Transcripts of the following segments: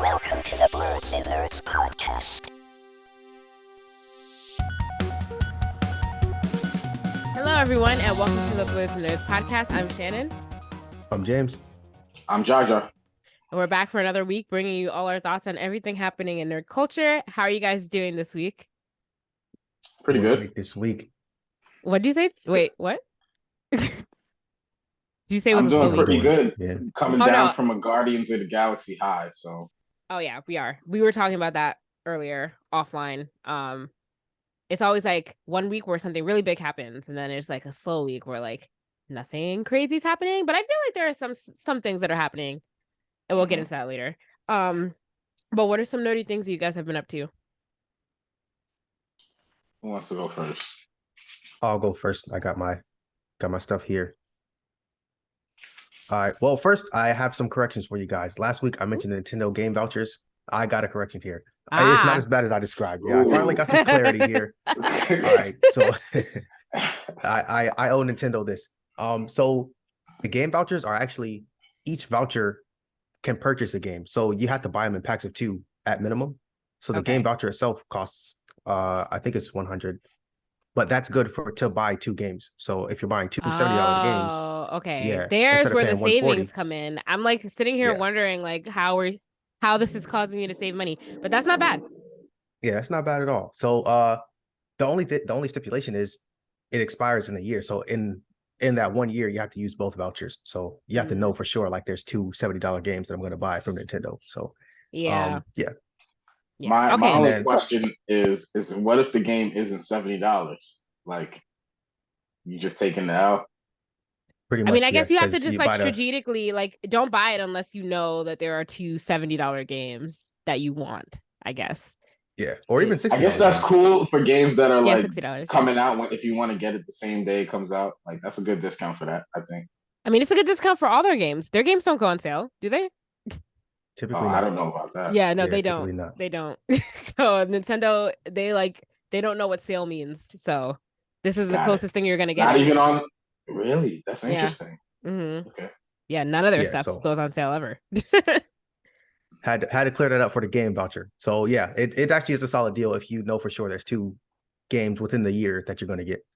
Welcome to the Blerdsnerds podcast. Hello, everyone, and welcome to the Blerdsnerds podcast. I'm Shannon. I'm James. I'm Jaja. And we're back for another week, bringing you all our thoughts on everything happening in nerd culture. How are you guys doing this week? Pretty good. This week. What did you say? Wait, what? Did you say it was I'm a slow doing week? pretty good. Yeah. Coming down from a Guardians of the Galaxy high, so. Oh yeah, we are. We were talking about that earlier offline. It's always like 1 week where something really big happens, and then it's like a slow week where like nothing crazy is happening. But I feel like there are some things that are happening, and we'll get into that later. But what are some nerdy things you guys have been up to? Who wants to go first? I'll go first. I got my stuff here. All right. Well, first I have some corrections for you guys. Last week I mentioned Nintendo game vouchers. I got a correction here. It's not as bad as I described. Yeah, I finally got some clarity here. All right. So I owe Nintendo this. So the game vouchers are actually, each voucher can purchase a game. So you have to buy them in packs of 2 at minimum. So the game voucher itself costs I think it's 100. But that's good to buy 2 games. So if you're buying two $70 games. Oh, okay. Yeah, There's where the savings 140. come in. I'm like sitting here wondering like how this is causing you to save money. But that's not bad. Yeah, it's not bad at all. So the only stipulation is it expires in a year. So in that 1 year, you have to use both vouchers. So you have to know for sure, like there's 2 $70 games that I'm going to buy from Nintendo. So yeah. My only question is what if the game isn't $70? Like, you just taking the L? Pretty much. I mean, I guess you have to just like strategically, like, don't buy it unless you know that there are 2 $70 games that you want, I guess. Yeah, or even $60. I guess that's cool for games that are like $60, coming out if you want to get it the same day it comes out. Like, that's a good discount for that, I think. I mean, it's a good discount for all their games. Their games don't go on sale, do they? Typically, I don't know about that. Yeah, no, they don't. Not. They don't. So Nintendo, they don't know what sale means. So this is the closest thing you're gonna get. Not even on. Really, that's interesting. Mm-hmm. Okay. Yeah, none of their stuff goes on sale ever. had to clear that up for the game voucher. So yeah, it actually is a solid deal if you know for sure there's 2 games within the year that you're going to get.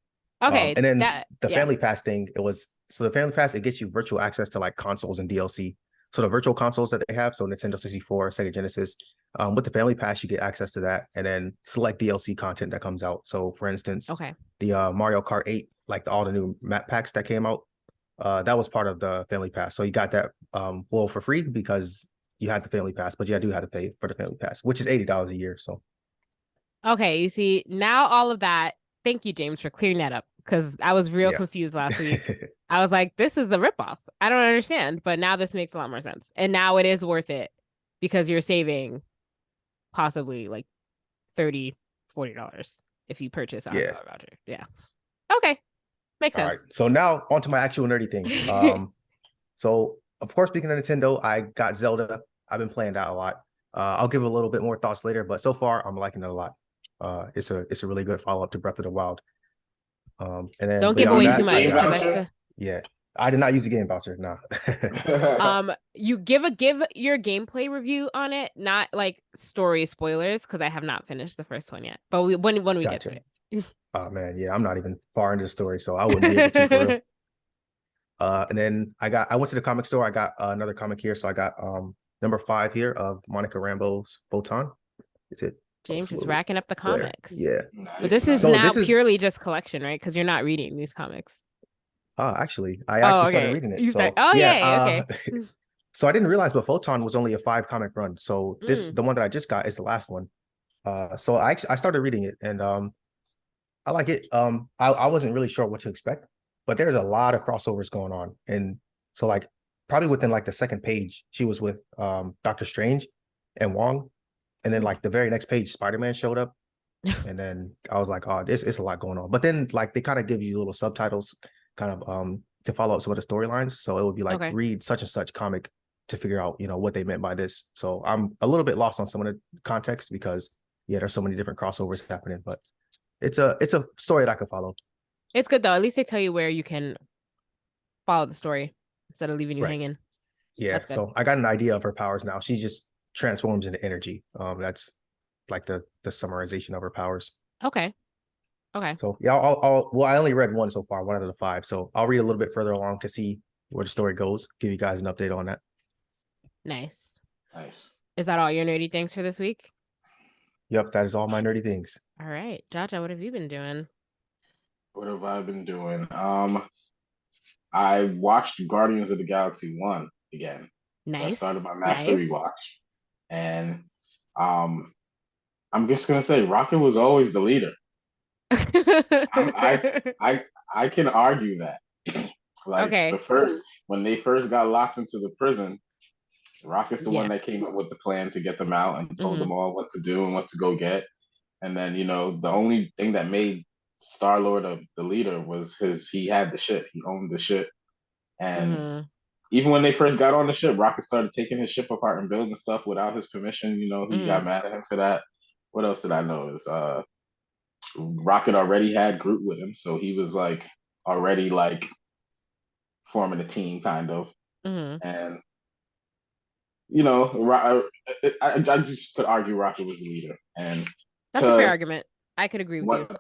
Okay. And then the Family Pass thing, the Family Pass, it gets you virtual access to like consoles and DLC. So the virtual consoles that they have, so Nintendo 64, Sega Genesis, with the Family Pass, you get access to that, and then select DLC content that comes out. So for instance, the Mario Kart 8, like all the new map packs that came out, that was part of the Family Pass. So you got that for free because you had the Family Pass, but you do have to pay for the Family Pass, which is $80 a year. So okay, you see, now all of that. Thank you, James, for clearing that up, because I was real confused last week. I was like, this is a ripoff. I don't understand. But now this makes a lot more sense. And now it is worth it because you're saving possibly like $30, $40 if you purchase a $100 voucher. Yeah. Okay. Makes sense. All right. So now on to my actual nerdy thing. So of course, speaking of Nintendo, I got Zelda. I've been playing that a lot. I'll give a little bit more thoughts later, but so far I'm liking it a lot. It's a really good follow-up to Breath of the Wild. And then don't give away too much. Yeah, I did not use the game voucher. No. You give your gameplay review on it, not like story spoilers, because I have not finished the first one yet. But when we get to it. Oh man, yeah, I'm not even far into the story, so I wouldn't be able to. For real. And then I went to the comic store. I got another comic here, so I got number 5 here of Monica Rambeau's Photon. Is it? James is racking up the comics. Yeah. But this is now purely just collection, right? Because you're not reading these comics. Actually, I started reading it. So, okay. So I didn't realize, but Photon was only a 5 comic run. So the one that I just got is the last one. So I started reading it, and I like it. I wasn't really sure what to expect, but there's a lot of crossovers going on. And so like probably within like the second page, she was with Doctor Strange and Wong. And then like the very next page, Spider-Man showed up. And then I was like, oh, it's a lot going on. But then like they kind of give you little subtitles kind of to follow up some of the storylines. So it would be like read such and such comic to figure out, what they meant by this. So I'm a little bit lost on some of the context because there's so many different crossovers happening, but it's a story that I can follow. It's good though. At least they tell you where you can follow the story instead of leaving you hanging. Yeah. So I got an idea of her powers now. She just transforms into energy. That's like the summarization of her powers. Okay. So yeah, I only read one so far, one out of the 5. So I'll read a little bit further along to see where the story goes. Give you guys an update on that. Nice. Nice. Is that all your nerdy things for this week? Yep, that is all my nerdy things. All right, Jaja, what have you been doing? What have I been doing? I watched Guardians of the Galaxy 1 again. Nice. So I started my master rewatch, and I'm just gonna say Rocket was always the leader. I can argue that. Like when they first got locked into the prison, Rocket's the one that came up with the plan to get them out and told them all what to do and what to go get. And then, the only thing that made Star-Lord the leader was he had the ship. He owned the ship. And even when they first got on the ship, Rocket started taking his ship apart and building stuff without his permission. He got mad at him for that. What else did I notice? Rocket already had Groot with him, so he was already forming a team kind of. And I just could argue Rocket was the leader, and that's a fair argument. I could agree with you.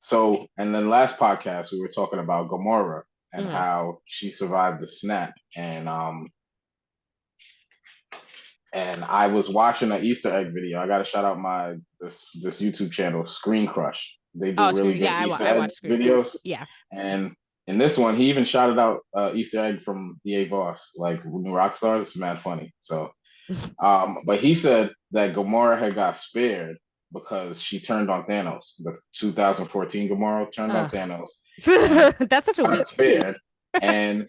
So, and then last podcast we were talking about Gamora and how she survived the snap, and I was watching an Easter egg video. I got to shout out this YouTube channel, Screen Crush. They do really good Easter egg videos. Yeah, and in this one, he even shouted out Easter egg from EA Voss, like New Rockstars. It's mad funny. So, but he said that Gamora had got spared because she turned on Thanos. The 2014 Gamora turned on Thanos. That's such a weird spared, and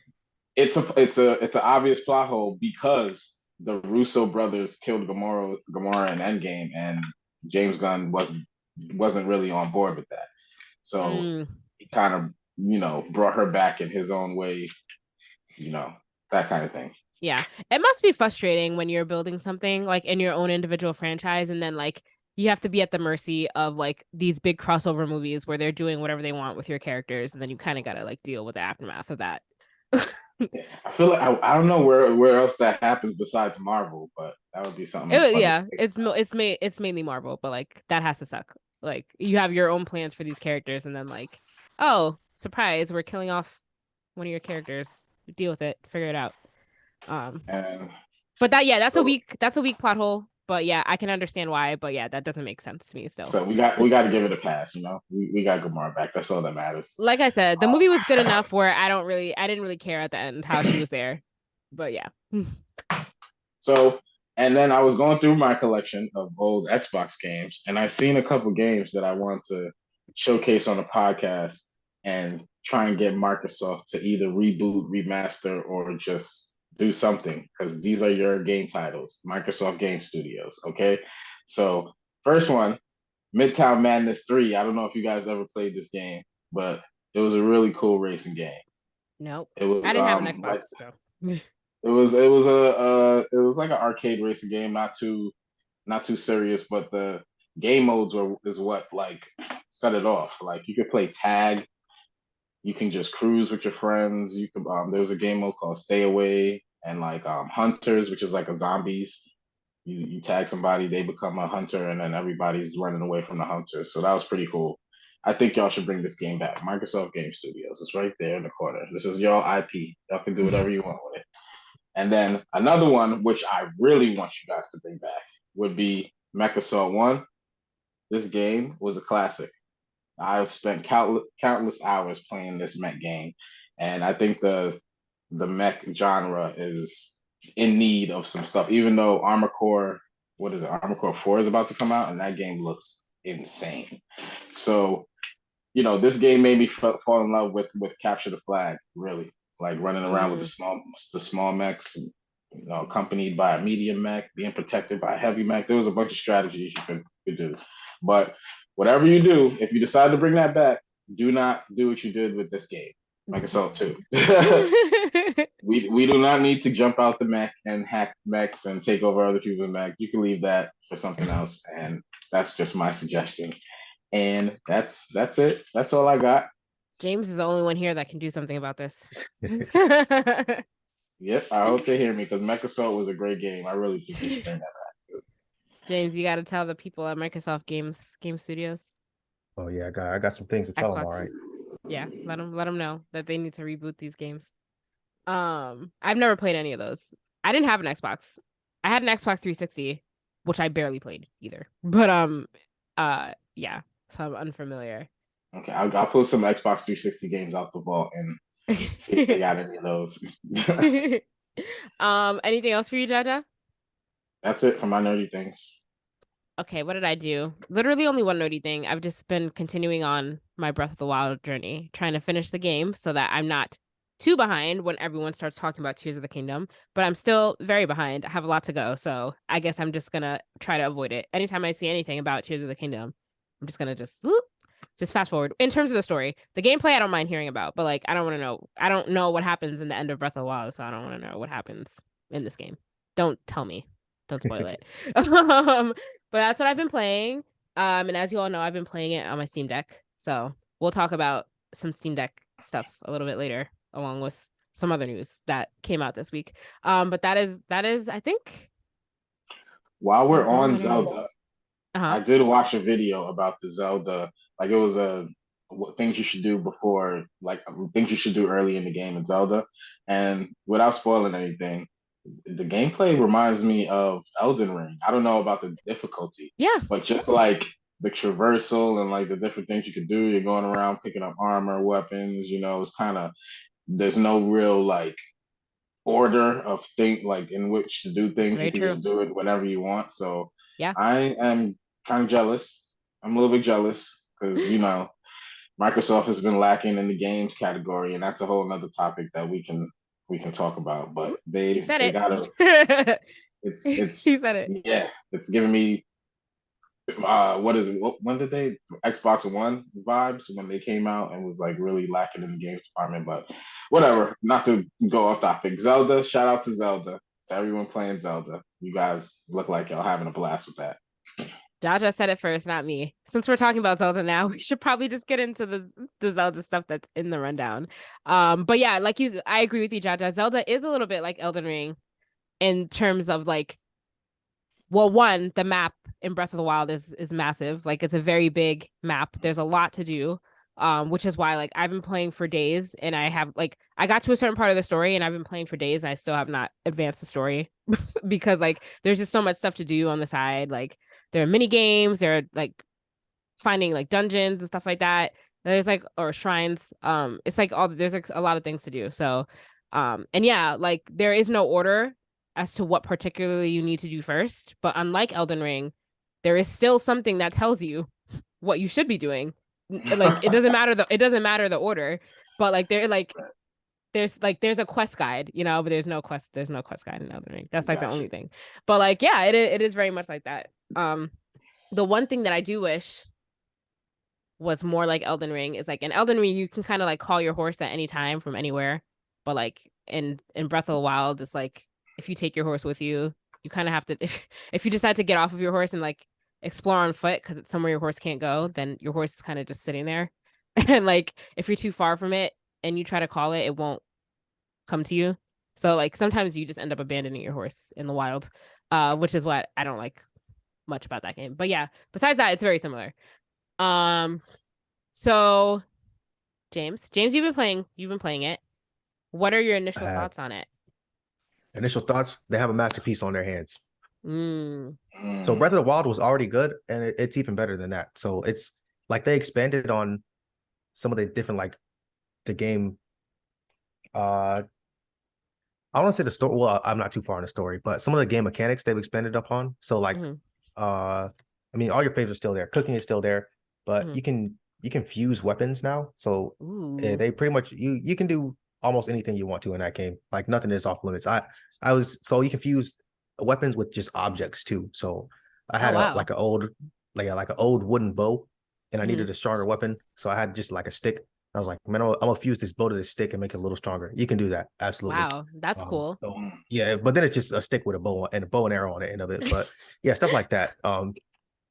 it's an obvious plot hole because the Russo brothers killed Gamora in Endgame, and James Gunn wasn't really on board with that. So he kind of brought her back in his own way, that kind of thing. Yeah, it must be frustrating when you're building something like in your own individual franchise, and then you have to be at the mercy of these big crossover movies where they're doing whatever they want with your characters, and then you kind of gotta deal with the aftermath of that. I feel like I don't know where else that happens besides Marvel, but that would be something. It's mainly Marvel, but that has to suck. You have your own plans for these characters, and then oh, surprise, we're killing off one of your characters. Deal with it, figure it out. But that's a weak plot hole. But yeah, I can understand why. But yeah, that doesn't make sense to me still. So we got to give it a pass. We got Gamora back. That's all that matters. Like I said, the movie was good enough where I didn't really care at the end how she was there. But yeah. So, and then I was going through my collection of old Xbox games, and I seen a couple games that I want to showcase on the podcast and try and get Microsoft to either reboot, remaster, or just do something, because these are your game titles, Microsoft Game Studios. Okay, so first one, Midtown Madness 3. I don't know if you guys ever played this game, but it was a really cool racing game. Nope. It was, I didn't have an Xbox. So. It was like an arcade racing game, not too serious, but the game modes is what set it off. You could play tag. You can just cruise with your friends. You could there was a game mode called Stay Away, and Hunters, which is a zombies. You tag somebody, they become a hunter, and then everybody's running away from the hunter. So that was pretty cool. I think y'all should bring this game back. Microsoft Game Studios. It's right there in the corner. This is y'all IP. Y'all can do whatever you want with it. And then another one, which I really want you guys to bring back, would be Mech Assault 1. This game was a classic. I've spent countless hours playing this mech game, and I think the mech genre is in need of some stuff. Even though Armor Core 4 is about to come out, and that game looks insane. So, this game made me fall in love with Capture the Flag. Really, running around with the small mechs, accompanied by a medium mech, being protected by a heavy mech. There was a bunch of strategies you could do, but whatever you do, if you decide to bring that back, do not do what you did with this game, Mech Assault 2. We do not need to jump out the mech and hack mechs and take over other people's mech. You can leave that for something else, and that's just my suggestions. And that's it. That's all I got. James is the only one here that can do something about this. Yep, I hope they hear me, because Mech Assault was a great game. I really think you should bring that back. James, you got to tell the people at Microsoft Game Studios. Oh yeah, I got some things to tell them. All right. Yeah, let them know that they need to reboot these games. I've never played any of those. I didn't have an Xbox. I had an Xbox 360, which I barely played either. But yeah, so I'm unfamiliar. Okay, I'll pull some Xbox 360 games out the vault and see if they got any of those. Anything else for you, Jaja? That's it for my nerdy things. Okay, what did I do? Literally only one nerdy thing. I've just been continuing on my Breath of the Wild journey, trying to finish the game so that I'm not too behind when everyone starts talking about Tears of the Kingdom, but I'm still very behind. I have a lot to go, so I guess I'm just gonna try to avoid it. Anytime I see anything about Tears of the Kingdom, I'm just gonna just fast forward. In terms of the story, the gameplay I don't mind hearing about, but like I don't want to know. I don't know what happens in the end of Breath of the Wild, so I don't want to know what happens in this game. Don't tell me. Don't spoil it. But that's what I've been playing. And as you all know, I've been playing it on my Steam Deck. So we'll talk about some Steam Deck stuff a little bit later, along with some other news that came out this week. But that is, I think. While we're on Zelda, I did watch a video about the Zelda. Like it was things you should do before, like things you should do early in the game in Zelda. And without spoiling anything, the gameplay reminds me of Elden Ring. I don't know about the difficulty. Yeah. But just like the traversal and like the different things you could do, you're going around picking up armor, weapons, it's kind of, there's no real like order of thing like in which to do things. You can just do it whenever you want. So yeah, I am kind of jealous. I'm a little bit jealous because Microsoft has been lacking in the games category, and that's a whole nother topic that we can talk about. But they gotta. It's he said it. Yeah, it's giving me. What is it? When did they Xbox One vibes when they came out and was like really lacking in the games department? But whatever. Not to go off topic. Zelda. Shout out to Zelda. To everyone playing Zelda. You guys look like y'all having a blast with that. Jaja said it first, not me. Since we're talking about Zelda now, we should probably just get into the Zelda stuff that's in the rundown. But yeah, I agree with you, Jaja. Zelda is a little bit like Elden Ring in terms of like, well, one, the map in Breath of the Wild is massive. Like it's a very big map. There's a lot to do. Which is why like I've been playing for days and I got to a certain part of the story and I've been playing for days and I still have not advanced the story because like there's just so much stuff to do on the side. Like there are mini games, there are like finding like dungeons and stuff like that. There's like or shrines. It's like there's like a lot of things to do. So and yeah, like there is no order as to what particularly you need to do first. But unlike Elden Ring, there is still something that tells you what you should be doing. Like it doesn't matter the order, but like there's a quest guide, but there's no quest guide in Elden Ring. That's like the only thing. But like yeah, it is very much like that. The one thing that I do wish was more like Elden Ring is like in Elden Ring you can kind of like call your horse at any time from anywhere, but like in Breath of the Wild it's like if you take your horse with you, you kind of have to if you decide to get off of your horse and like explore on foot because it's somewhere your horse can't go, then your horse is kind of just sitting there. And like if you're too far from it and you try to call it, it won't come to you. So like sometimes you just end up abandoning your horse in the wild, which is what I don't like much about that game. But yeah, besides that, it's very similar. So James, you've been playing it. What are your initial thoughts on it? Initial thoughts, they have a masterpiece on their hands. So Breath of the Wild was already good, and it's even better than that. So it's like they expanded on some of the different like the game. I don't want to say the story. Well, I'm not too far in the story, but some of the game mechanics they've expanded upon. So like, I mean, all your favorites are still there. Cooking is still there, but you can fuse weapons now. So they pretty much you can do almost anything you want to in that game. Like nothing is off limits. So you can fuse weapons with just objects too. So I had an old wooden bow, and I needed a stronger weapon. So I had just like a stick. I was like, man, I'm gonna fuse this bow to this stick and make it a little stronger. You can do that, absolutely. Wow, that's cool. So, yeah, but then it's just a stick with a bow and arrow on the end of it. But yeah, stuff like that.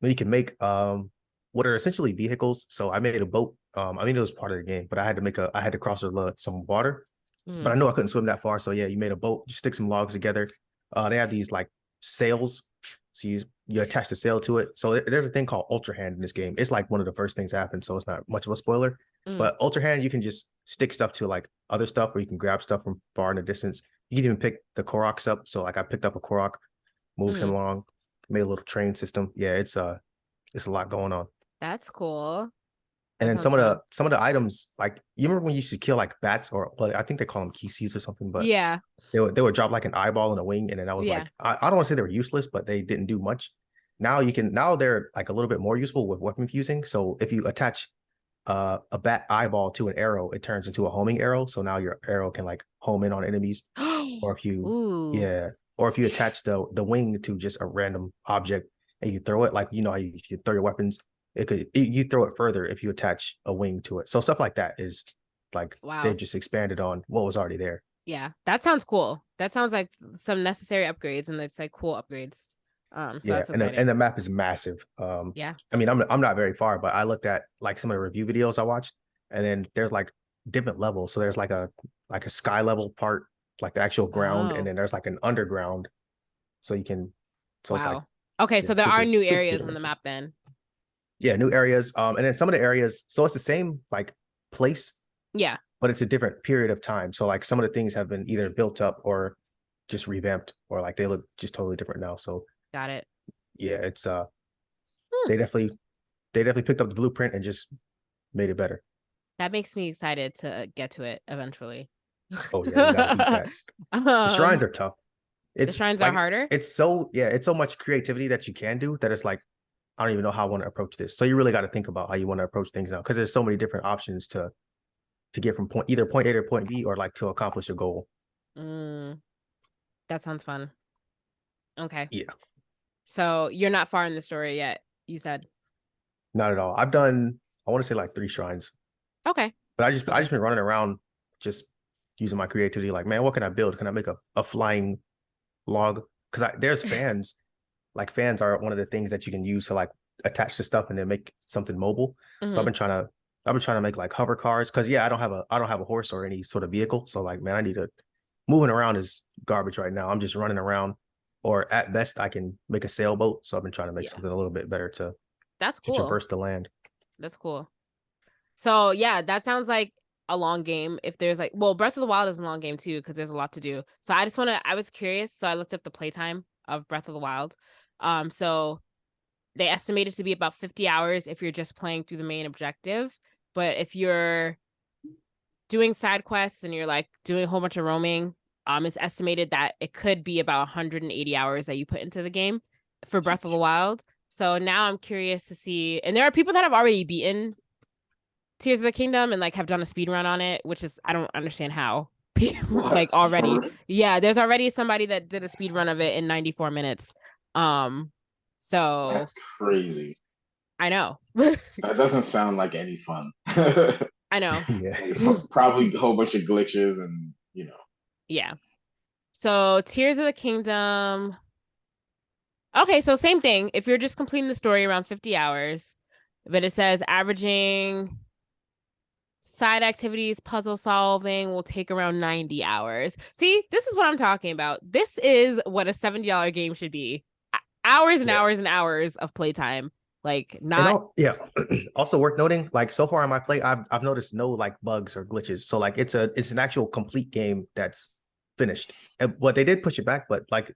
You can make what are essentially vehicles. So I made a boat. I mean, it was part of the game, but I had to cross some water. But I knew I couldn't swim that far. So yeah, you made a boat, you stick some logs together. They have these like sails So you attach the sail to it. So there's a thing called Ultra Hand in this game. It's like one of the first things that happen, so it's not much of a spoiler. But Ultra Hand, you can just stick stuff to like other stuff, or you can grab stuff from far in the distance. You can even pick the Koroks up. So like I picked up a Korok, moved him along, made a little train system. Yeah, it's a lot going on. That's cool. And then some of the items, like you remember when you used to kill like bats, or I think they call them Kisis or something, but yeah, they would drop like an eyeball and a wing, and then I was like, I don't want to say they were useless, but they didn't do much. Now they're like a little bit more useful with weapon fusing. So if you attach a bat eyeball to an arrow, it turns into a homing arrow. So now your arrow can like home in on enemies. Or if you attach the wing to just a random object and you throw it, like how you throw your weapons, you throw it further if you attach a wing to it. So stuff like that is like they've just expanded on what was already there. Yeah, that sounds cool. That sounds like some necessary upgrades, and it's like cool upgrades. So that's exciting. And the map is massive. I mean, I'm not very far, but I looked at like some of the review videos I watched, and then there's like different levels. So there's like a sky level part, like the actual ground, and then there's like an underground. So you can. So it's like okay. So there are new areas on the map then. Yeah, new areas. And then some of the areas, so it's the same like place. Yeah. But it's a different period of time. So like some of the things have been either built up or just revamped, or like they look just totally different now. So got it. Yeah, it's they definitely picked up the blueprint and just made it better. That makes me excited to get to it eventually. Oh yeah, you gotta beat that. The shrines are tough. The shrines are harder. It's so much creativity that you can do that it's like, I don't even know how I want to approach this. So you really got to think about how you want to approach things now, because there's so many different options to get from either point A to point B, or like to accomplish a goal. That sounds fun. Okay. Yeah. So you're not far in the story yet, you said? Not at all. I've done, I want to say like 3 shrines. Okay. But I just been running around just using my creativity. Like, man, what can I build? Can I make a flying log? Because there's fans. Like fans are one of the things that you can use to like attach to stuff and then make something mobile. So I've been trying to make like hover cars, because I don't have a horse or any sort of vehicle. So like, man, moving around is garbage right now. I'm just running around, or at best I can make a sailboat. So I've been trying to make something a little bit better to traverse the land. That's cool. So yeah, that sounds like a long game. If there's like, well, Breath of the Wild is a long game too, because there's a lot to do. So I was curious, so I looked up the playtime of Breath of the Wild. So they estimated to be about 50 hours if you're just playing through the main objective. But if you're doing side quests and you're like doing a whole bunch of roaming, it's estimated that it could be about 180 hours that you put into the game for Breath of the Wild. So now I'm curious to see, and there are people that have already beaten Tears of the Kingdom and like have done a speed run on it, which is, I don't understand how. Like already, there's already somebody that did a speed run of it in 94 minutes. So that's crazy. I know. That doesn't sound like any fun. I know. Probably a whole bunch of glitches and Yeah. So Tears of the Kingdom. Okay, so same thing. If you're just completing the story around 50 hours, but it says averaging side activities, puzzle solving will take around 90 hours. See, this is what I'm talking about. This is what a $70 game should be. Hours and hours and hours of playtime. Like not Also worth noting, like so far on my play, I've noticed no like bugs or glitches. So like it's an actual complete game that's finished. And what they did push it back, but like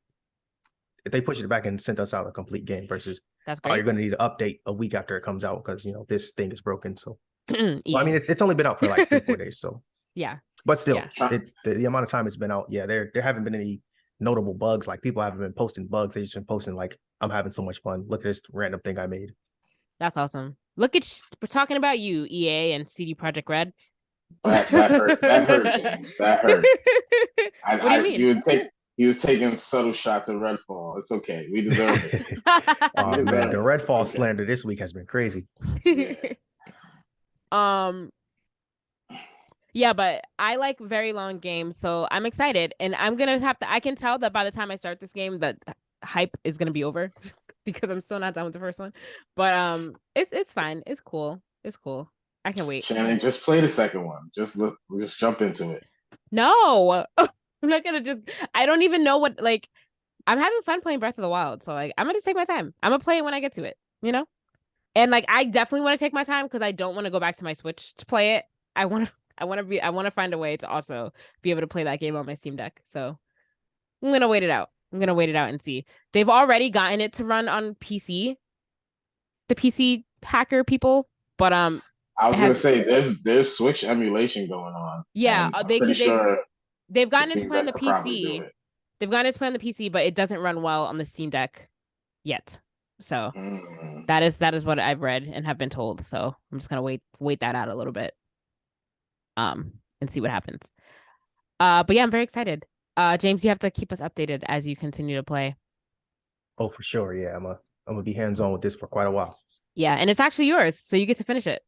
they pushed it back and sent us out a complete game versus that's great. You're gonna need to update a week after it comes out because this thing is broken. So well, I mean it's only been out for like 3-4 days. So but still the amount of time it's been out, there haven't been any notable bugs. Like people haven't been posting bugs, they just been posting like, I'm having so much fun, look at this random thing I made. That's awesome. Look at we're talking about you, EA and CD Projekt Red. That hurt James, that hurt. What do you mean? He was taking subtle shots at Redfall. It's okay, we deserve it. Man, the Redfall slander this week has been crazy. Yeah, but I like very long games, so I'm excited. And I'm going to I can tell that by the time I start this game, that hype is going to be over because I'm still not done with the first one. But it's fine. It's cool. It's cool. I can wait. Shannon, just play the second one. Just jump into it. No, I'm not going to I don't even know what, like, I'm having fun playing Breath of the Wild. So like I'm gonna take my time. I'm gonna play it when I get to it, And like I definitely want to take my time because I don't want to go back to my Switch to play it. I want to find a way to also be able to play that game on my Steam Deck. So I'm gonna wait it out. I'm gonna wait it out and see. They've already gotten it to run on PC, the PC hacker people, but I was gonna say there's Switch emulation going on. Yeah, I'm pretty sure they've the gotten it to Steam play on the Deck could probably do PC. it. They've gotten it to play on the PC, but it doesn't run well on the Steam Deck yet. So that is what I've read and have been told. So I'm just gonna wait that out a little bit, and see what happens. But yeah, I'm very excited. James, you have to keep us updated as you continue to play. Oh, for sure. Yeah, I'm gonna be hands on with this for quite a while. Yeah, and it's actually yours, so you get to finish it.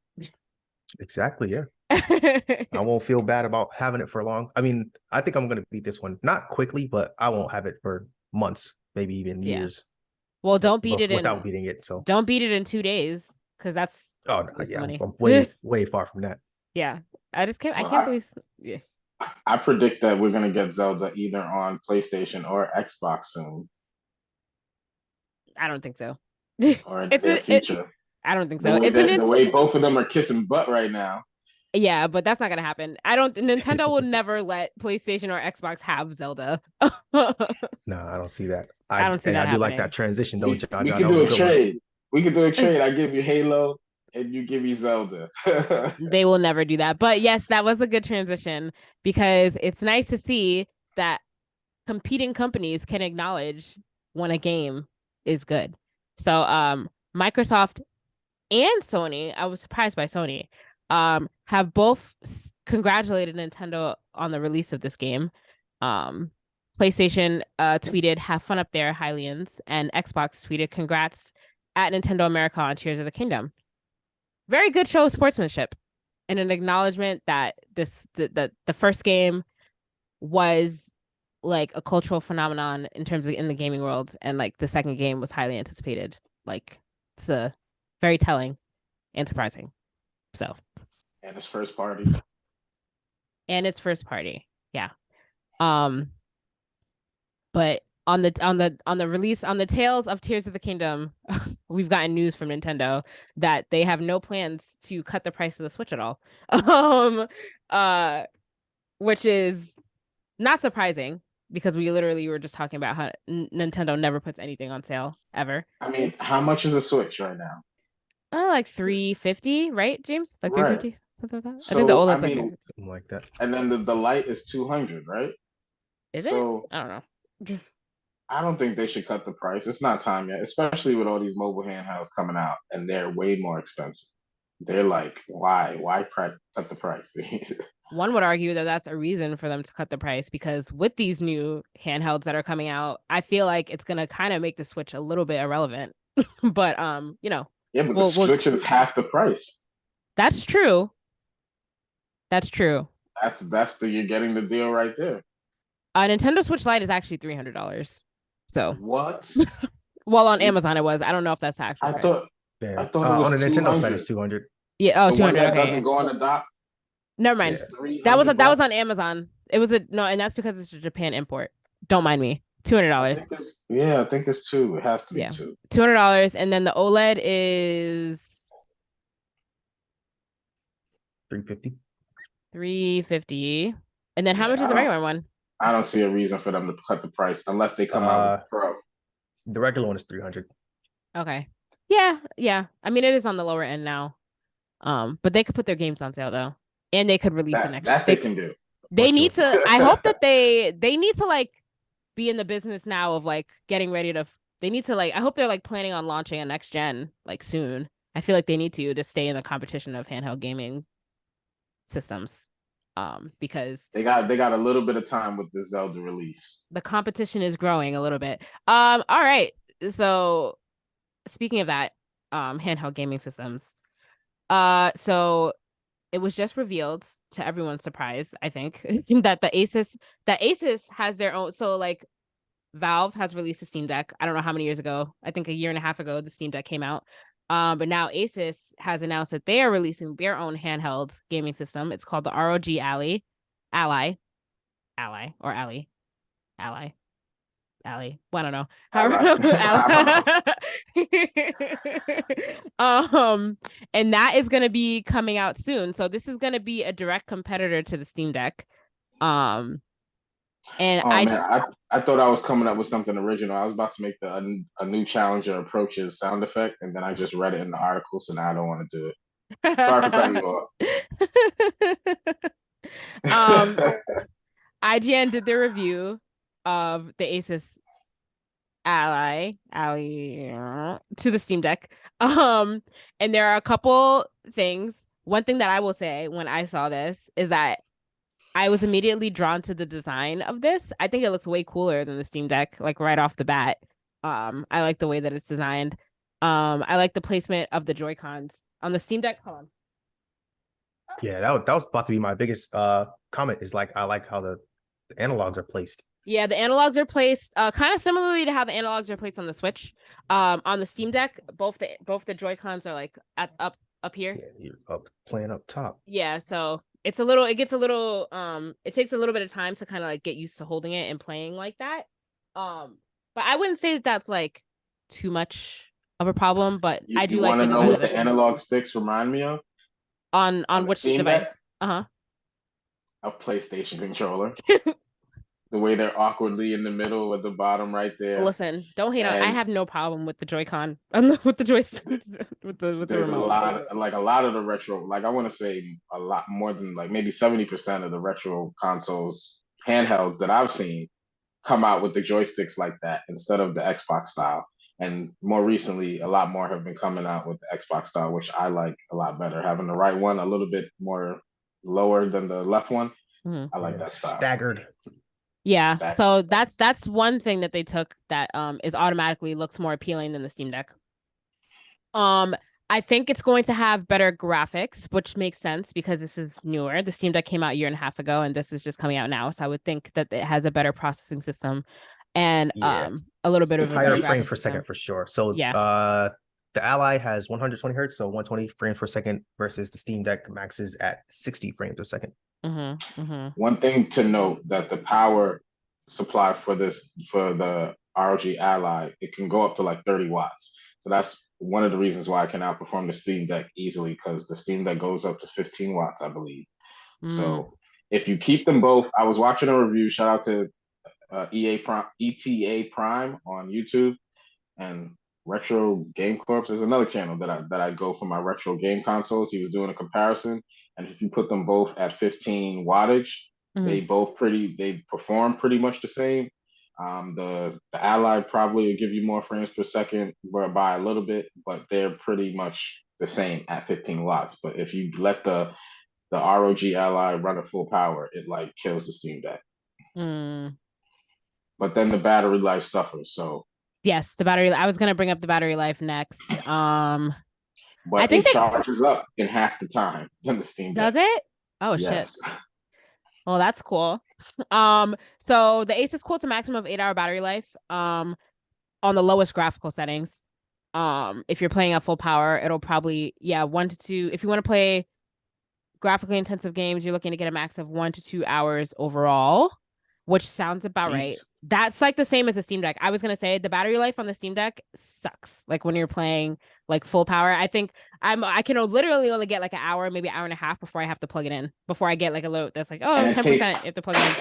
Exactly. Yeah. I won't feel bad about having it for long. I mean, I think I'm gonna beat this one not quickly, but I won't have it for months, maybe even years. Well, don't beat it without beating it. So don't beat it in 2 days because that's money. I'm way far from that. Yeah, I can't believe. Yeah, I predict that we're gonna get Zelda either on PlayStation or Xbox soon. I don't think so. Or in the future. I don't think so. The way both of them are kissing butt right now. Yeah, but that's not gonna happen. Nintendo will never let PlayStation or Xbox have Zelda. No, I don't see that. I don't see that. I do like that transition though. We could do a trade. We could do a trade. I give you Halo and you give me Zelda. They will never do that. But yes, that was a good transition because it's nice to see that competing companies can acknowledge when a game is good. So Microsoft and Sony, I was surprised by Sony, have both congratulated Nintendo on the release of this game. PlayStation tweeted, "Have fun up there, Hylians," and Xbox tweeted, "Congrats at Nintendo America on Tears of the Kingdom." Very good show of sportsmanship and an acknowledgement that the first game was like a cultural phenomenon in terms of in the gaming world, and like the second game was highly anticipated. Like it's very telling and surprising. So and it's first party. Yeah. But on the release, on the Tales of Tears of the Kingdom, we've gotten news from Nintendo that they have no plans to cut the price of the Switch at all. Which is not surprising because we literally were just talking about how Nintendo never puts anything on sale ever. I mean, how much is a Switch right now? Like $350, right, James? Like $350, something like that. So, I think the OLED's something like that. And then the Lite is $200, right? Is it? I don't know. I don't think they should cut the price. It's not time yet, especially with all these mobile handhelds coming out, and they're way more expensive. They're like, why cut the price? One would argue that that's a reason for them to cut the price because with these new handhelds that are coming out, I feel like it's gonna kind of make the Switch a little bit irrelevant. But yeah, but the Switch is half the price. That's true. That's true. You're getting the deal right there. Nintendo Switch Lite is actually $300. So what? Well, on Amazon it was. I don't know if that's the actual price. I thought it was on the 200. Nintendo side it's 200. Yeah. Oh, 200. That doesn't go on the dock. Never mind. That was on Amazon. It was and that's because it's a Japan import. Don't mind me. $200. Yeah, I think it's $200. It has to be $200. $200, and then the OLED is $350. And then how much is the regular one? I don't see a reason for them to cut the price unless they come out with Pro. The regular one is $300. Okay. Yeah. I mean, it is on the lower end now. But they could put their games on sale though, and they could release the next. That they can do. They need to. I hope that they need to like be in the business now of like getting ready to. They need to like. I hope they're like planning on launching a next gen like soon. I feel like they need to stay in the competition of handheld gaming systems. Because they got a little bit of time with the Zelda release. The competition is growing a little bit. All right. So speaking of that, handheld gaming systems. So it was just revealed to everyone's surprise, I think, that ASUS has their own. So like Valve has released a Steam Deck. I don't know how many years ago. I think a year and a half ago, the Steam Deck came out. But now ASUS has announced that they are releasing their own handheld gaming system. It's called the ROG Ally. Ally. Well, I don't know. And that is going to be coming out soon. So this is going to be a direct competitor to the Steam Deck. And I thought I was coming up with something original. I was about to make a new challenger approaches sound effect, and then I just read it in the article, so now I don't want to do it. Sorry for cutting you off. IGN did their review of the ASUS Ally to the Steam Deck. And there are a couple things. One thing that I will say when I saw this is that I was immediately drawn to the design of this. I think it looks way cooler than the Steam Deck, like right off the bat. I like the way that it's designed. I like the placement of the Joy-Cons on the Steam Deck. Hold on. Yeah, that was about to be my biggest comment. Is like I like how the analogs are placed. Yeah, the analogs are placed kind of similarly to how the analogs are placed on the Switch. On the Steam Deck, both the Joy-Cons are like up here. Yeah, you're playing up top. Yeah, so it takes a little bit of time to kind of like get used to holding it and playing like that. But I wouldn't say that that's like too much of a problem, but I do like the design. You want to know what the analog sticks remind me of? On which device? A PlayStation controller. The way they're awkwardly in the middle with the bottom right there. Listen, don't hate on. I have no problem with the Joy-Con with the joystick with the there's remote. a lot of the retro, like I want to say a lot more than like maybe 70% of the retro consoles handhelds that I've seen come out with the joysticks like that instead of the Xbox style. And more recently, a lot more have been coming out with the Xbox style, which I like a lot better. Having the right one a little bit more lower than the left one. Mm-hmm. I like that style. Staggered. Yeah, so that's one thing that they took that is automatically looks more appealing than the Steam Deck. I think it's going to have better graphics, which makes sense because this is newer. The Steam Deck came out a year and a half ago, and this is just coming out now. So I would think that it has a better processing system and a little bit of a higher frame per second for sure. So the Ally has 120 hertz, so 120 frames per second versus the Steam Deck maxes at 60 frames per second. Mm-hmm, mm-hmm. One thing to note that the power supply for the ROG Ally, it can go up to like 30 watts. So that's one of the reasons why I can outperform the Steam Deck easily, because the Steam Deck goes up to 15 watts, I believe. So if you keep them both, I was watching a review. Shout out to ETA Prime on YouTube, and Retro Game Corps is another channel that I go for my retro game consoles. He was doing a comparison, and if you put them both at 15 wattage, they perform pretty much the same. The Ally probably will give you more frames per second by a little bit, but they're pretty much the same at 15 watts. But if you let the ROG Ally run at full power, it like kills the Steam Deck. But then the battery life suffers. So yes, the battery. I was gonna bring up the battery life next. But I think it charges up in half the time than the Steam Deck. Does it? Oh yes. Shit. Well, that's cool. So the Asus quotes a maximum of 8-hour battery life on the lowest graphical settings. If you're playing at full power, it'll probably 1 to 2. If you want to play graphically intensive games, you're looking to get a max of 1 to 2 hours overall, which sounds about right. That's like the same as the Steam Deck. I was gonna say the battery life on the Steam Deck sucks. Like when you're playing like full power, I think I can literally only get like an hour, maybe an hour and a half before I have to plug it in. Before I get like a load that's like 10%. You have to plug it in.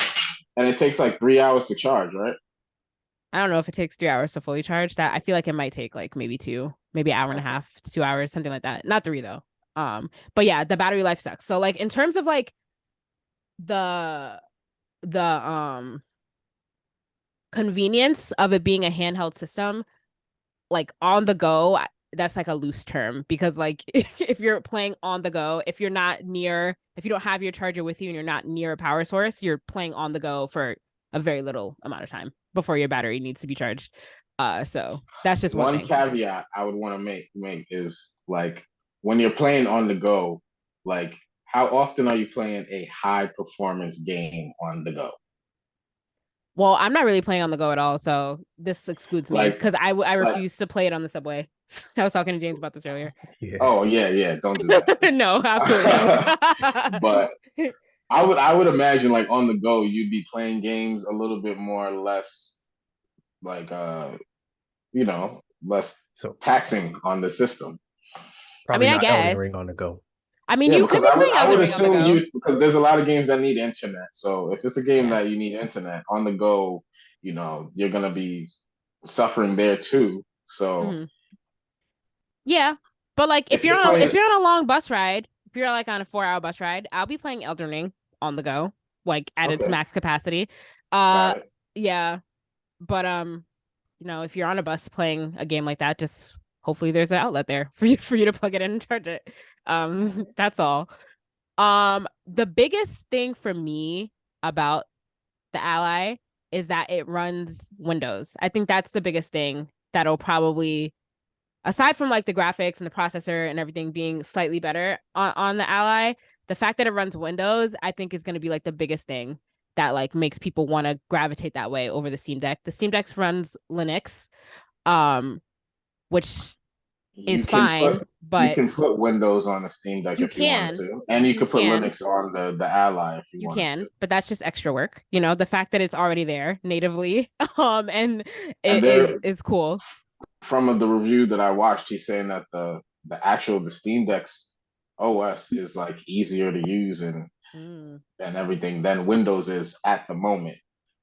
And it takes like 3 hours to charge, right? I don't know if it takes 3 hours to fully charge. That I feel like it might take like maybe 2, maybe an hour and a half to 2 hours, something like that. Not 3 though. But yeah, the battery life sucks. So like in terms of like the convenience of it being a handheld system, like on the go, that's like a loose term, because like if you're playing on the go, if you don't have your charger with you and you're not near a power source, you're playing on the go for a very little amount of time before your battery needs to be charged. So that's just one caveat I would want to make is like when you're playing on the go, like how often are you playing a high performance game on the go? Well, I'm not really playing on the go at all, so this excludes me because I refuse to play it on the subway. I was talking to James about this earlier. Yeah. Oh yeah, don't do that. No, absolutely. But I would imagine like on the go, you'd be playing games a little bit more or less like less So taxing on the system. probably I not Elden guess. Ring on the go. I mean, Yeah, you could because be playing I Elden would Ring on the assume go. because there's a lot of games that need internet. So if it's a game Yeah. that you need internet on the go, you're gonna be suffering there too. So Yeah. But like if if you're you're playing, on a long bus ride, if you're like on a 4-hour bus ride, I'll be playing Elden Ring on the go, like at its okay, max capacity. got it. Yeah. But if you're on a bus playing a game like that, just hopefully there's an outlet there for you to plug it in and charge it. That's all. The biggest thing for me about the Ally is that it runs Windows. I think that's the biggest thing that'll probably, aside from like the graphics and the processor and everything being slightly better on the Ally, the fact that it runs Windows, I think is going to be like the biggest thing that like makes people want to gravitate that way over the Steam Deck. The Steam Deck runs Linux, which You is can fine, put you but can put Windows on a Steam Deck you if you wanted can, to, and you you could put can, Linux on the Ally if you you wanted can, to. but that's just extra work. The fact that it's already there natively, and And it there, is cool. from the review that I watched, he's saying that the Steam Deck's OS is like easier to use Mm, and everything than Windows is at the moment.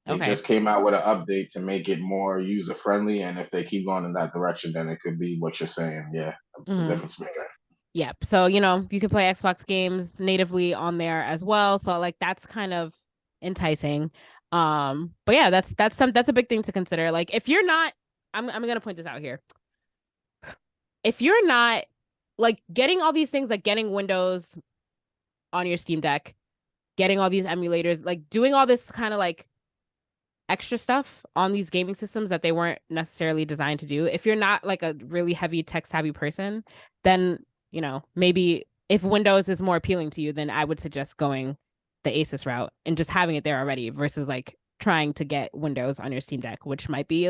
They okay. just came out with an update to make it more user friendly, and if they keep going in that direction, then it could be what you're saying. Yeah, a difference maker. Yep. So, you can play Xbox games natively on there as well. So like that's kind of enticing. But yeah, that's a big thing to consider. Like if you're not, I'm gonna point this out here. If you're not like getting all these things, like getting Windows on your Steam Deck, getting all these emulators, like doing all this kind of like extra stuff on these gaming systems that they weren't necessarily designed to do. If you're not like a really heavy tech savvy person, then, maybe if Windows is more appealing to you, then I would suggest going the ASUS route and just having it there already versus like trying to get Windows on your Steam Deck, which might be,